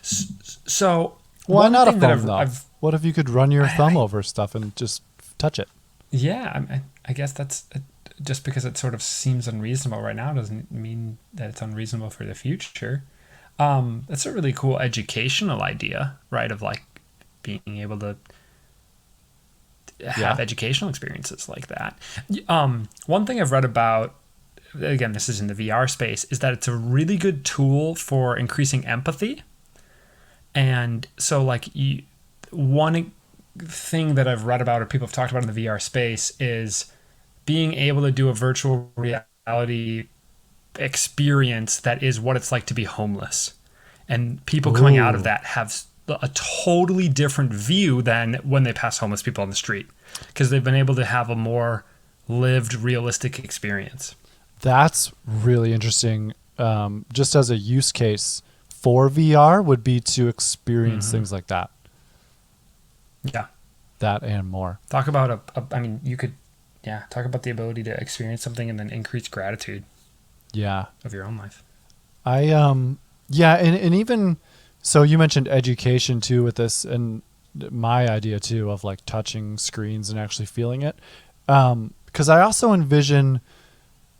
So why not a phone that though? What if you could run your thumb over stuff and just touch it? Yeah, I guess that's just because it sort of seems unreasonable right now doesn't mean that it's unreasonable for the future. That's a really cool educational idea, right? Of like being able to have educational experiences like that. One thing I've read about, again, this is in the VR space, is that it's a really good tool for increasing empathy. And so like one thing that I've read about or people have talked about in the VR space is being able to do a virtual reality experience that is what it's like to be homeless. And people coming out of that have a totally different view than when they pass homeless people on the street because they've been able to have a more lived, realistic experience. That's really interesting. Just as a use case for VR would be to experience things like that. Yeah. That and more. Talk about you could, talk about the ability to experience something and then increase gratitude. Yeah. Of your own life. And even, so you mentioned education too with this and my idea too of like touching screens and actually feeling it. Because I also envision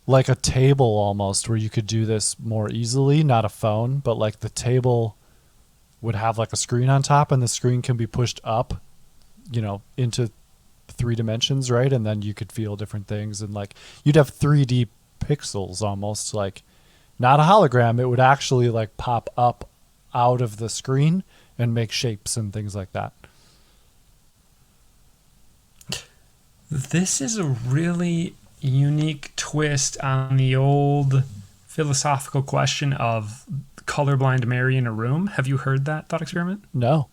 like a table almost where you could do this more easily, not a phone, but like the table would have like a screen on top and the screen can be pushed up, into 3 dimensions, right? And then you could feel different things and like you'd have 3D pixels almost, like not a hologram. It would actually like pop up out of the screen and make shapes and things like that. This is a really unique twist on the old philosophical question of colorblind Mary in a room. Have you heard that thought experiment? No.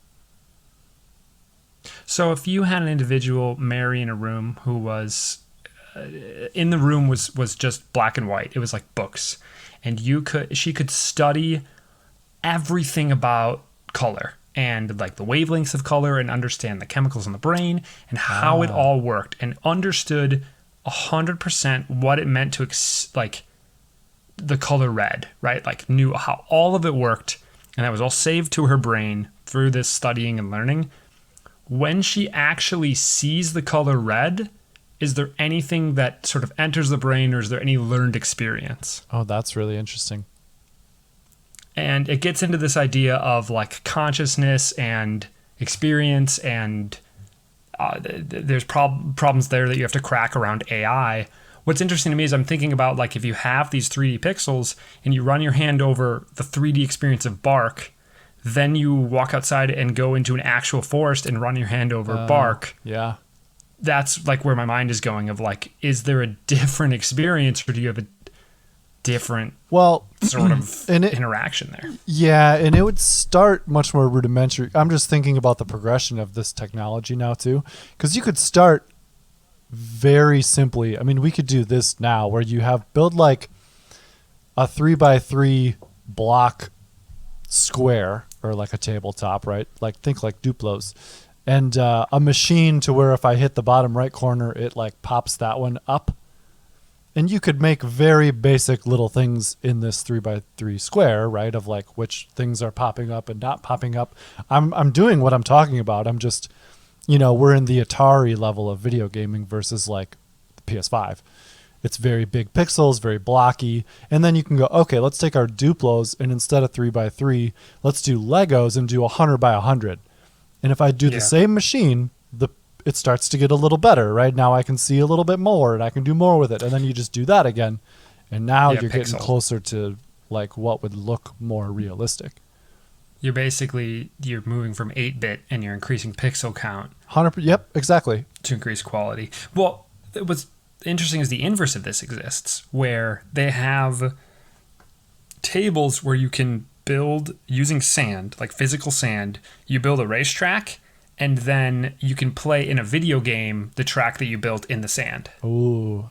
So if you had an individual Mary in a room who was in the room was just black and white, it was like books, and she could study everything about color and like the wavelengths of color and understand the chemicals in the brain and how it all worked and understood 100% what it meant to like the color red, right? Like knew how all of it worked, and that was all saved to her brain through this studying and learning. When she actually sees the color red, is there anything that sort of enters the brain, or is there any learned experience? Oh, that's really interesting. And it gets into this idea of like consciousness and experience, and there's problems there that you have to crack around AI. What's interesting to me is I'm thinking about like if you have these 3D pixels and you run your hand over the 3D experience of bark, then you walk outside and go into an actual forest and run your hand over bark. Yeah. That's like where my mind is going of like, is there a different experience, or do you have a different sort of interaction there? Yeah, and it would start much more rudimentary. I'm just thinking about the progression of this technology now too, because you could start very simply. I mean, we could do this now where you build like a 3x3 block square or like a tabletop, right? Like think like Duplos, and a machine to where if I hit the bottom right corner, it like pops that one up. And you could make very basic little things in this 3x3 square, right? Of like which things are popping up and not popping up. I'm doing what I'm talking about. I'm just, we're in the Atari level of video gaming versus like the PS5. It's very big pixels, very blocky. And then you can go, okay, let's take our Duplos and instead of 3x3, let's do Legos and do 100x100. And if I do the same machine, it starts to get a little better, right? Now I can see a little bit more and I can do more with it. And then you just do that again. And now you're getting closer to like what would look more realistic. You're moving from 8-bit and you're increasing pixel count. 100%. Yep, exactly. To increase quality. Well, what's interesting is the inverse of this exists, where they have tables where you can build using sand, like physical sand. You build a racetrack, and then you can play in a video game the track that you built in the sand. Ooh,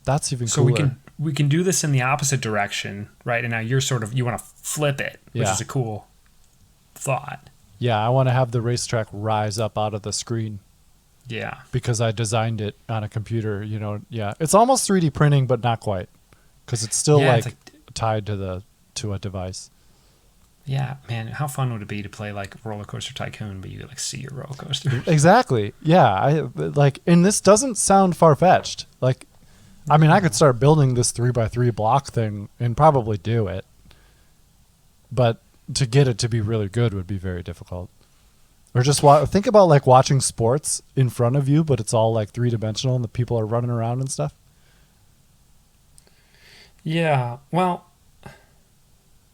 that's even cooler. So we can do this in the opposite direction, right? And now you want to flip it, which is a cool thought. Yeah, I want to have the racetrack rise up out of the screen Yeah. because I designed it on a computer, Yeah. It's almost 3D printing, but not quite, because it's still Yeah, like, it's tied to a device. Yeah, man, how fun would it be to play like Roller Coaster Tycoon, but you like see your roller coaster? Exactly. Yeah. And this doesn't sound far fetched. Like, I mean, I could start building this 3x3 block thing and probably do it, but to get it to be really good would be very difficult. Or just think about like watching sports in front of you, but it's all like 3-dimensional and the people are running around and stuff. Yeah, well,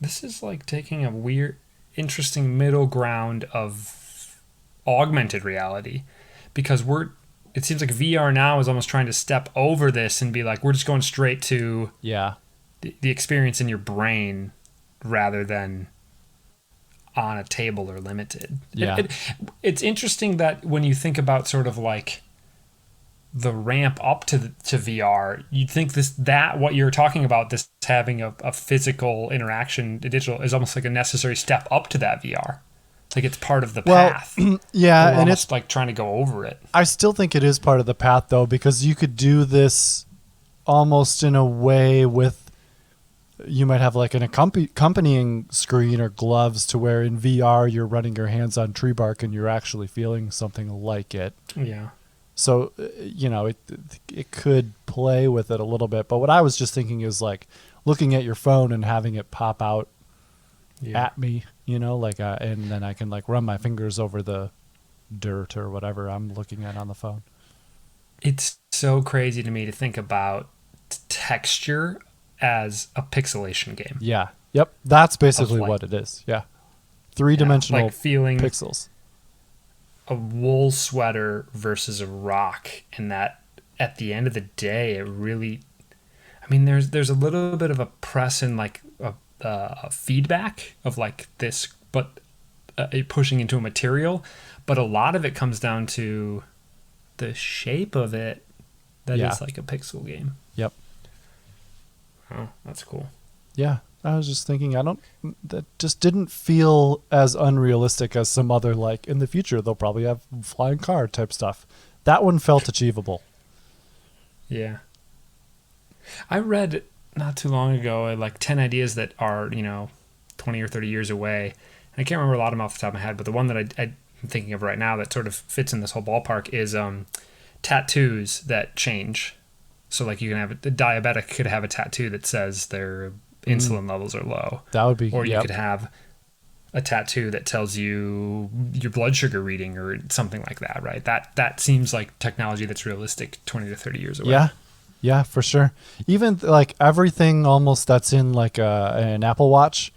this is like taking a weird, interesting middle ground of augmented reality, because it seems like VR now is almost trying to step over this and be like, we're just going straight to Yeah. the experience in your brain rather than on a table or limited. Yeah. It's interesting that when you think about sort of like the ramp up to VR, you'd think what you're talking about, this having a physical interaction, digital, is almost like a necessary step up to that VR. Like it's part of the path. Yeah, and it's it's like trying to go over it. I still think it is part of the path though, because you could do this almost in a way with, you might have like an accompanying screen or gloves to where in VR you're running your hands on tree bark and you're actually feeling something like it. Yeah. So, it could play with it a little bit. But what I was just thinking is like looking at your phone and having it pop out at me, and then I can like run my fingers over the dirt or whatever I'm looking at on the phone. It's so crazy to me to think about texture as a pixelation game. Yeah. Yep. That's basically what it is. Yeah. 3-dimensional like feeling pixels. A wool sweater versus a rock, and that at the end of the day, it really, I mean, there's a little bit of a press and like a feedback of like this, but pushing into a material, but a lot of it comes down to the shape of it. That is like a pixel game. Yep. Oh, that's cool. Yeah. I was just thinking, that just didn't feel as unrealistic as some other, like, in the future, they'll probably have flying car type stuff. That one felt achievable. Yeah. I read not too long ago, like 10 ideas that are, 20 or 30 years away. And I can't remember a lot of them off the top of my head, but the one that I'm thinking of right now that sort of fits in this whole ballpark is tattoos that change. So, like, you can have a diabetic could have a tattoo that says their insulin levels are low. That would be, or you could have a tattoo that tells you your blood sugar reading or something like that, right? That seems like technology that's realistic 20 to 30 years away. Yeah, for sure. Even like everything almost that's in like an Apple Watch,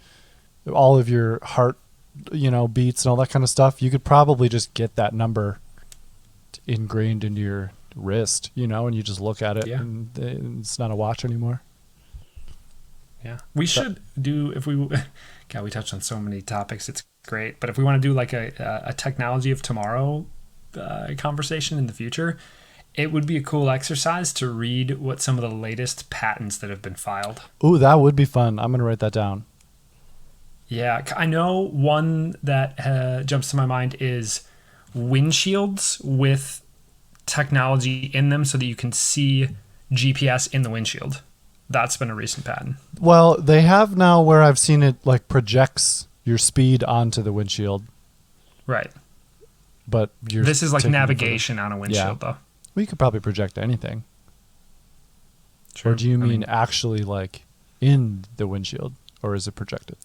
all of your heart, beats and all that kind of stuff, you could probably just get that number ingrained into your wrist, and you just look at it and it's not a watch anymore. Yeah, we should do, if we, God, we touched on so many topics. It's great. But if we want to do like a technology of tomorrow conversation in the future, it would be a cool exercise to read what some of the latest patents that have been filed. Ooh, that would be fun. I'm going to write that down. Yeah, I know one that jumps to my mind is windshields with technology in them so that you can see GPS in the windshield. That's been a recent patent. Well, they have now where I've seen it like projects your speed onto the windshield. Right. But this is like navigation on a windshield, though. Well, you could probably project anything. True. Or do you mean actually like in the windshield, or is it projected?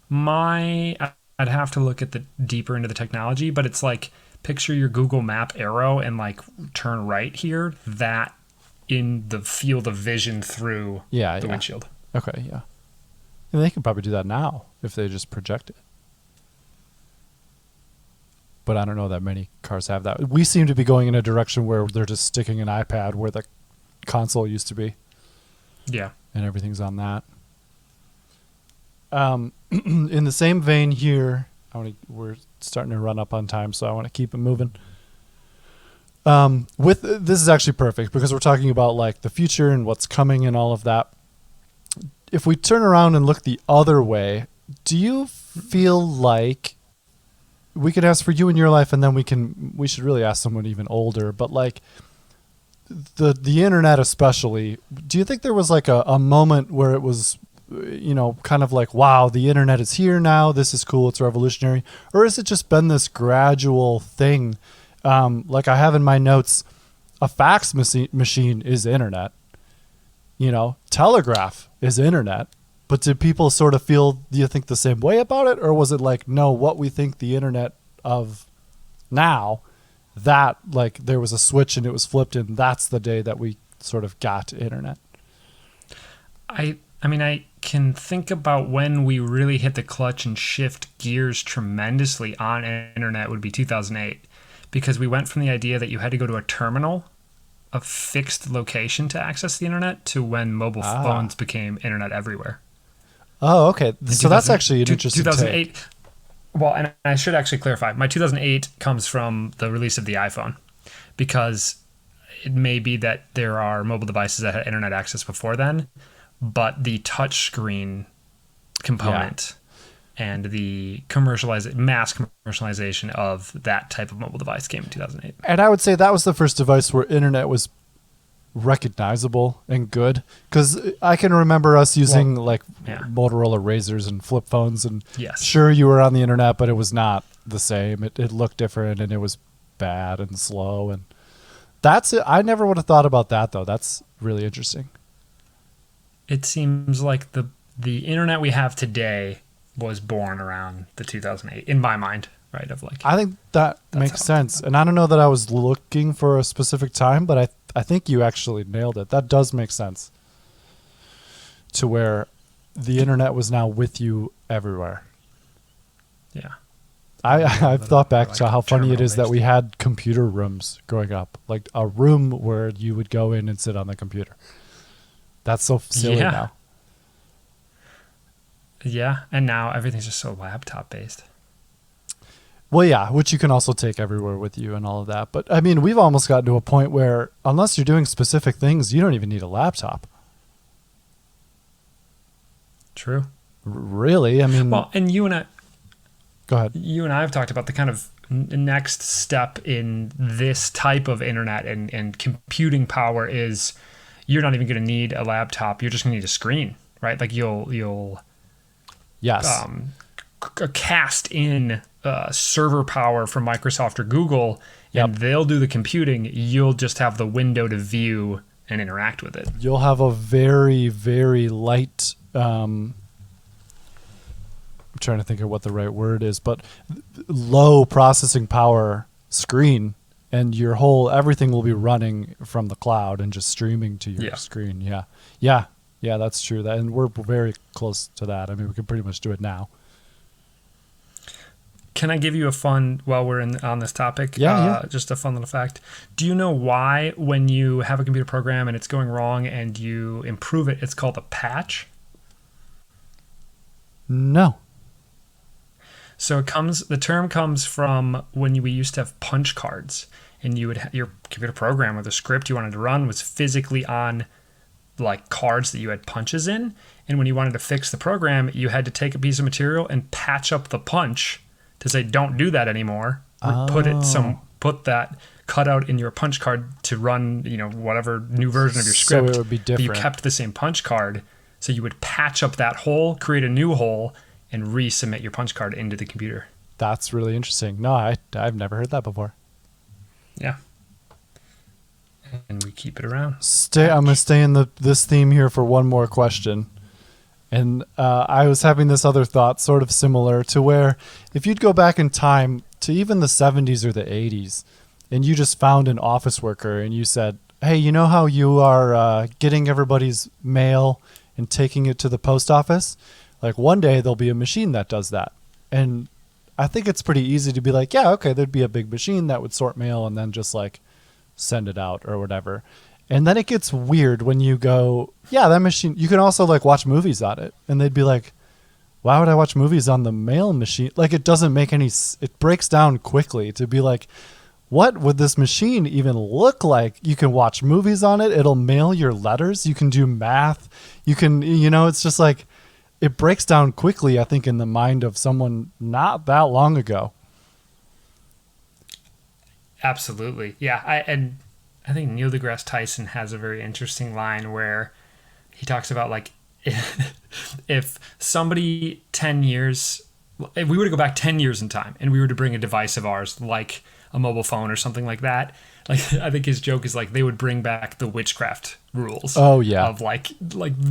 I'd have to look at the deeper into the technology, but it's like picture your Google Map arrow and like turn right here. That in the field of vision through the windshield. Okay, yeah. And they could probably do that now if they just project it. But I don't know that many cars have that. We seem to be going in a direction where they're just sticking an iPad where the console used to be. Yeah. And everything's on that. In the same vein here, we're starting to run up on time, so I want to keep it moving. This is actually perfect because we're talking about like the future and what's coming and all of that. If we turn around and look the other way, do you feel like we can ask for you in your life, and then we should really ask someone even older. But like the internet especially, do you think there was like a moment where it was, kind of like, wow, the internet is here now, this is cool, it's revolutionary? Or has it just been this gradual thing? Like I have in my notes, a fax machine is internet, telegraph is internet. But did people sort of feel, do you think, the same way about it? Or was it like, no, what we think the internet of now, that like there was a switch and it was flipped, and that's the day that we sort of got internet? I mean, I can think about when we really hit the clutch and shift gears tremendously on internet would be 2008, because we went from the idea that you had to go to a terminal, a fixed location to access the internet, to when mobile phones became internet everywhere. Oh, okay. So that's actually an interesting 2008. take. Well, and I should actually clarify. My 2008 comes from the release of the iPhone, because it may be that there are mobile devices that had internet access before then, but the touch screen component and the mass commercialization of that type of mobile device came in 2008. And I would say that was the first device where internet was recognizable and good, because I can remember us using Motorola Razors and flip phones, and sure, you were on the internet, but it was not the same. It looked different, and it was bad and slow, and that's it. I never would have thought about that, though. That's really interesting. It seems like the internet we have today was born around the 2008, in my mind, right? Of like, I think that makes sense, and I don't know that I was looking for a specific time, but I think you actually nailed it. That does make sense. To where the internet was now with you everywhere. Yeah. I've thought back to how funny it is that we had computer rooms growing up, like a room where you would go in and sit on the computer. That's so silly now. Yeah, and now everything's just so laptop based. Well, yeah, which you can also take everywhere with you and all of that. But I mean, we've almost gotten to a point where unless you're doing specific things, you don't even need a laptop. True. Really? I mean, well, and you and I, go ahead. You and I have talked about the kind of next step in this type of internet and computing power is you're not even going to need a laptop. You're just going to need a screen, right? Like you'll cast in server power from Microsoft or Google, and they'll do the computing. You'll just have the window to view and interact with it. You'll have a very, very light, I'm trying to think of what the right word is, but low processing power screen, and everything will be running from the cloud and just streaming to your screen. Yeah, that's true. And we're very close to that. I mean, we can pretty much do it now. Can I give you a fun, while we're on this topic? Just a fun little fact. Do you know why when you have a computer program and it's going wrong and you improve it, it's called a patch? No. So the term comes from when we used to have punch cards, and you would your computer program or the script you wanted to run was physically on like cards that you had punches in, and when you wanted to fix the program, you had to take a piece of material and patch up the punch to say don't do that anymore. Put that cutout in your punch card to run, whatever new version of your script. So it would be different. But you kept the same punch card, so you would patch up that hole, create a new hole, and resubmit your punch card into the computer. That's really interesting. No, I've never heard that before. Yeah. And we keep it around. I'm going to stay in this theme here for one more question. And I was having this other thought, sort of similar, to where if you'd go back in time to even the 70s or the 80s, and you just found an office worker and you said, hey, you know how you are getting everybody's mail and taking it to the post office? Like one day there'll be a machine that does that. And I think it's pretty easy to be like, yeah, okay, there'd be a big machine that would sort mail and then just like send it out or whatever. And then it gets weird when you go, yeah, that machine, you can also like watch movies on it. And they'd be like, why would I watch movies on the mail machine? Like it doesn't make it breaks down quickly to be like, what would this machine even look like? You can watch movies on it. It'll mail your letters. You can do math. You can, it's just like, it breaks down quickly, I think, in the mind of someone not that long ago. Absolutely. Yeah. I think Neil deGrasse Tyson has a very interesting line where he talks about like if somebody 10 years, if we were to go back 10 years in time and we were to bring a device of ours like a mobile phone or something like that, like I think his joke is like they would bring back the witchcraft rules. Oh yeah. Of like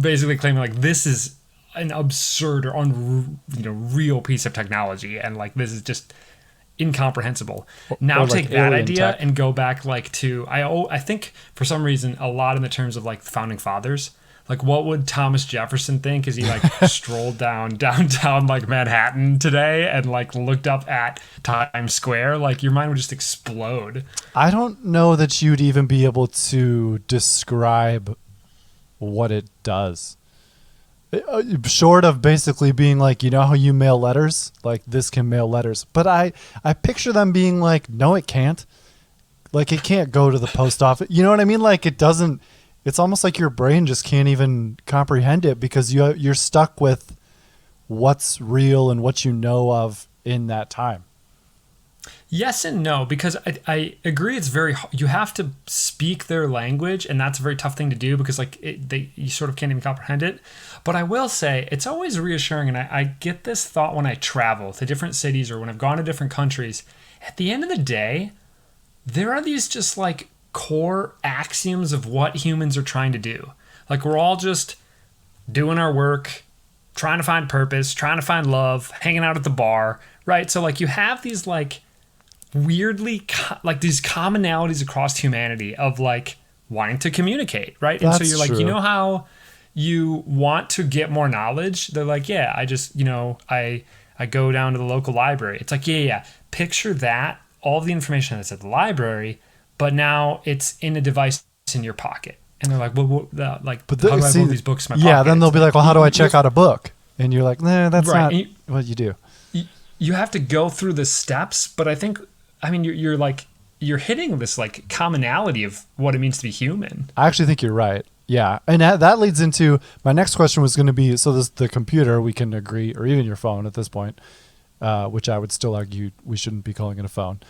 basically claiming like this is an absurd or real piece of technology and like this is just incomprehensible. Now or take like that alien idea tech. and go back like to I think for some reason a lot in the terms of like the founding fathers. Like what would Thomas Jefferson think as he like strolled downtown like Manhattan today and like looked up at Times Square? Like your mind would just explode. I don't know that you'd even be able to describe what it does. Short of basically being like, you know how you mail letters? Like this can mail letters. But I picture them being like, no, it can't. Like it can't go to the post office. You know what I mean? Like it doesn't, it's almost like your brain just can't even comprehend it because you're stuck with what's real and what you know of in that time. Yes and no, because I agree it's very you have to speak their language and that's a very tough thing to do because like you sort of can't even comprehend it. But I will say it's always reassuring and I get this thought when I travel to different cities or when I've gone to different countries. At the end of the day, there are these just like core axioms of what humans are trying to do. Like we're all just doing our work, trying to find purpose, trying to find love, hanging out at the bar, right? So like you have these like weirdly like these commonalities across humanity of like wanting to communicate, right? And so That's you're like, true. you know how you want to get more knowledge? They're like, yeah, I just, I go down to the local library. It's like, yeah. Picture that, all the information that's at the library, but now it's in a device in your pocket. And they're like, well, how do I move these books in my pocket? Yeah, then they'll be like, well, how do I check You're- out a book? And you're like, nah, that's Right, not and what you do. you have to go through the steps, but you're like you're hitting this like commonality of what it means to be human. I actually think you're right. Yeah. And that leads into my next question was going to be, so the computer, we can agree, or even your phone at this point, which I would still argue we shouldn't be calling it a phone,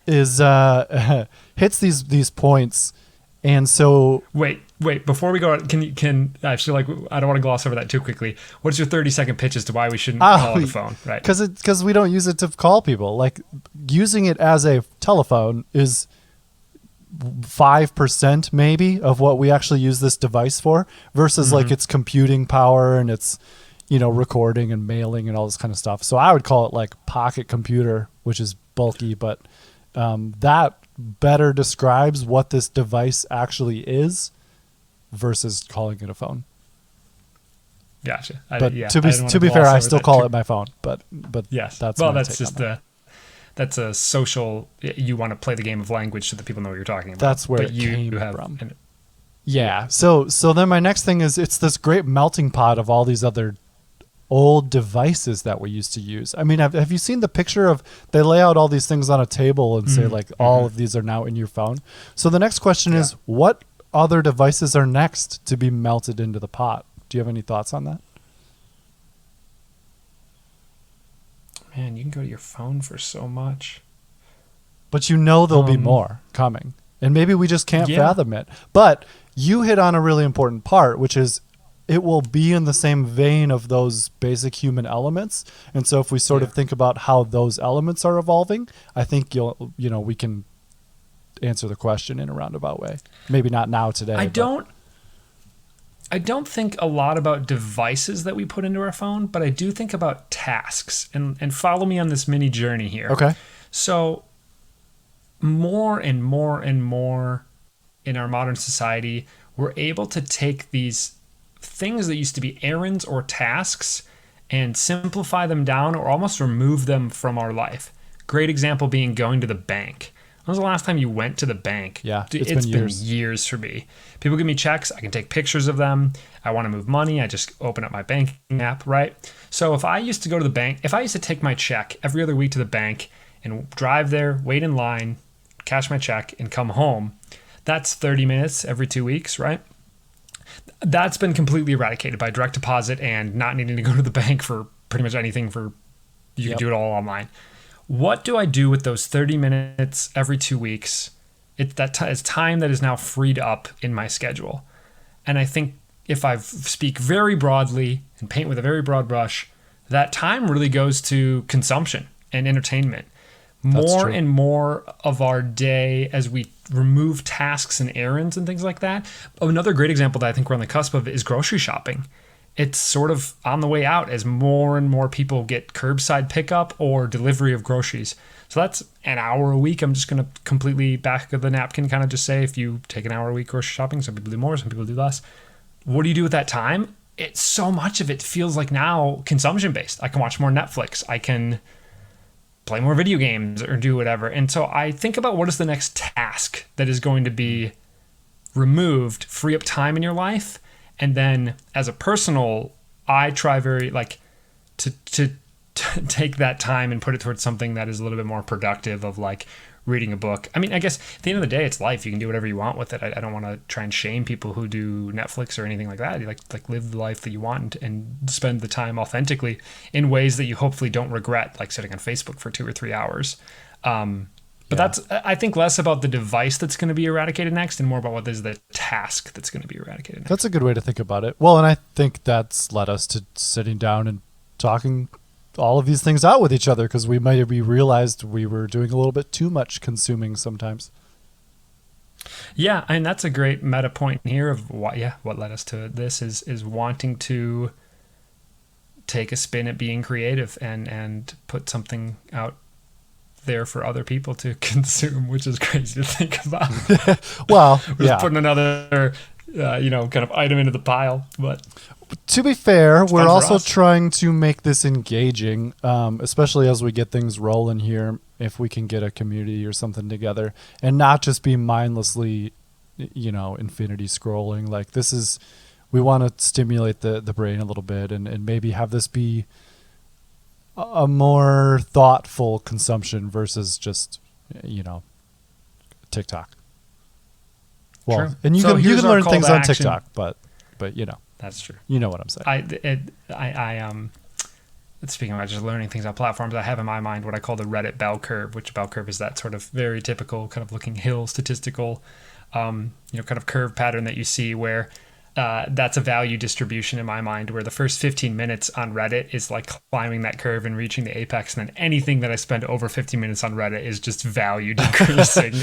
hits these points. And so Wait, before we go on, can I feel like I don't want to gloss over that too quickly. What's your 30-second pitch as to why we shouldn't call it a phone, right? Because we don't use it to call people. Like using it as a telephone is 5% maybe of what we actually use this device for versus like its computing power and its, recording and mailing and all this kind of stuff. So I would call it like pocket computer, which is bulky, but that better describes what this device actually is versus calling it a phone. Gotcha. But to be fair, I still call it my phone. But yes. that's That's a social. You want to play the game of language so that people know what you're talking about. That's where but it you came have, from. Yeah. So then my next thing is it's this great melting pot of all these other old devices that we used to use. I mean, have you seen the picture of they lay out all these things on a table and say like all of these are now in your phone? So the next question is what other devices are next to be melted into the pot? Do you have any thoughts on that? Man, you can go to your phone for so much. But there'll be more coming. And maybe we just can't fathom it. But you hit on a really important part, which is it will be in the same vein of those basic human elements. And so if we sort of think about how those elements are evolving, I think we can answer the question in a roundabout way. Maybe not now today. I don't think a lot about devices that we put into our phone, but I do think about tasks. And follow me on this mini journey here. Okay. So more and more and more in our modern society, we're able to take these things that used to be errands or tasks and simplify them down or almost remove them from our life. Great example being going to the bank. When was the last time you went to the bank? Yeah, it's been years for me. People give me checks. I can take pictures of them. I want to move money. I just open up my banking app, right? So if I used to go to the bank, if I used to take my check every other week to the bank and drive there, wait in line, cash my check, and come home, that's 30 minutes every 2 weeks, right? That's been completely eradicated by direct deposit and not needing to go to the bank for pretty much anything. You can do it all online. what do I do with those 30 minutes every 2 weeks? It's time that is now freed up in my schedule. And I think if I speak very broadly and paint with a very broad brush, that time really goes to consumption and entertainment. More and more of our day as we remove tasks and errands and things like that. Another great example that I think we're on the cusp of is grocery shopping. It's sort of on the way out as more and more people get curbside pickup or delivery of groceries. So that's an hour a week. I'm just going to completely back of the napkin kind of just say, if you take an hour a week grocery shopping, some people do more, some people do less. What do you do with that time? It's so much of it feels like now consumption based. I can watch more Netflix. I can play more video games or do whatever. And so I think about what is the next task that is going to be removed, free up time in your life. And then as a personal, I try very to take that time and put it towards something that is a little bit more productive, of like reading a book. I mean, I guess at the end of the day, it's life. You can do whatever you want with it. I don't want to try and shame people who do Netflix or anything like that. You like live the life that you want and spend the time authentically in ways that you hopefully don't regret, like sitting on Facebook for 2 or 3 hours. But that's, I think, less about the device that's going to be eradicated next and more about what is the task that's going to be eradicated next. That's a good way to think about it. Well, and I think that's led us to sitting down and talking all of these things out with each other, because we realized we were doing a little bit too much consuming sometimes. Yeah, and that's a great meta point here of what led us to this is wanting to take a spin at being creative and put something out there for other people to consume, which is crazy to think about. Well, we're putting another kind of item into the pile. But to be fair, we're also trying to make this engaging, especially as we get things rolling here. If we can get a community or something together and not just be mindlessly, infinity scrolling. Like, we want to stimulate the brain a little bit and maybe have this be a more thoughtful consumption versus just, TikTok. Well, true. And you can learn things on TikTok, but that's true. You know what I'm saying. Speaking of just learning things on platforms, I have in my mind what I call the Reddit bell curve, which bell curve is that sort of very typical kind of looking hill statistical, kind of curve pattern that you see where that's a value distribution in my mind, where the first 15 minutes on Reddit is like climbing that curve and reaching the apex. And then anything that I spend over 15 minutes on Reddit is just value decreasing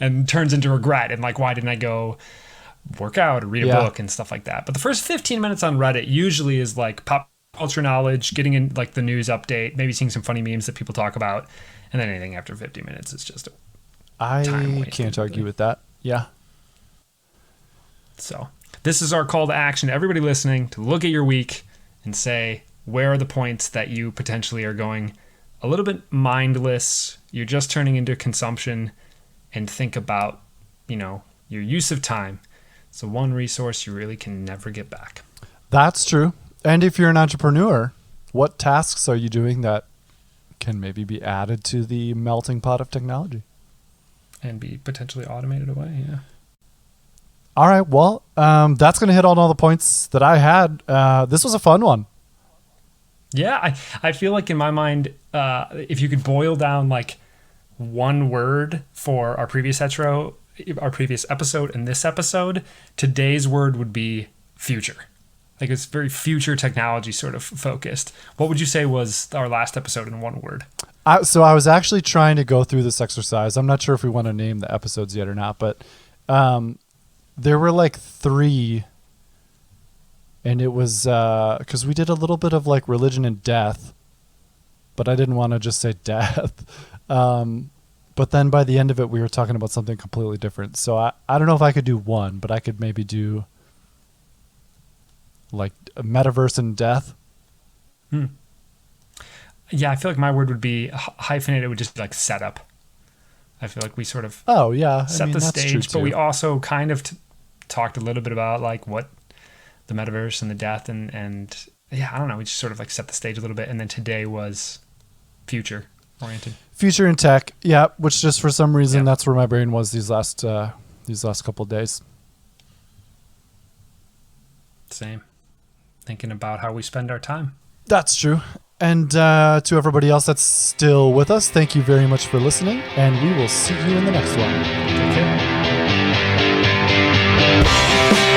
and turns into regret. And like, why didn't I go work out or read a book and stuff like that? But the first 15 minutes on Reddit usually is like pop culture knowledge, getting in like the news update, maybe seeing some funny memes that people talk about. And then anything after 50 minutes is just I can't argue with that. Yeah. So this is our call to action to everybody listening, to look at your week and say, where are the points that you potentially are going a little bit mindless, you're just turning into consumption, and think about, your use of time. It's the one resource you really can never get back. That's true. And if you're an entrepreneur, what tasks are you doing that can maybe be added to the melting pot of technology? And be potentially automated away, yeah. All right, well, that's going to hit on all the points that I had. This was a fun one. Yeah, I feel like in my mind, if you could boil down like one word for our previous episode and this episode, today's word would be future. Like, it's very future technology sort of focused. What would you say was our last episode in one word? So I was actually trying to go through this exercise. I'm not sure if we want to name the episodes yet or not, but there were like 3, and it was because we did a little bit of like religion and death, but I didn't want to just say death. But then by the end of it, we were talking about something completely different. So I don't know if I could do one, but I could maybe do like a metaverse and death. Yeah, I feel like my word would be hyphenated. It would just be like setup. I feel like we sort of set the stage, but we also kind of talked a little bit about like what the metaverse and the death and yeah, I don't know. We just sort of like set the stage a little bit, and then today was future oriented. Future and tech, yeah. Which just for some reason that's where my brain was these last couple of days. Same. Thinking about how we spend our time. That's true. And to everybody else that's still with us, thank you very much for listening, and we will see you in the next one. Take care.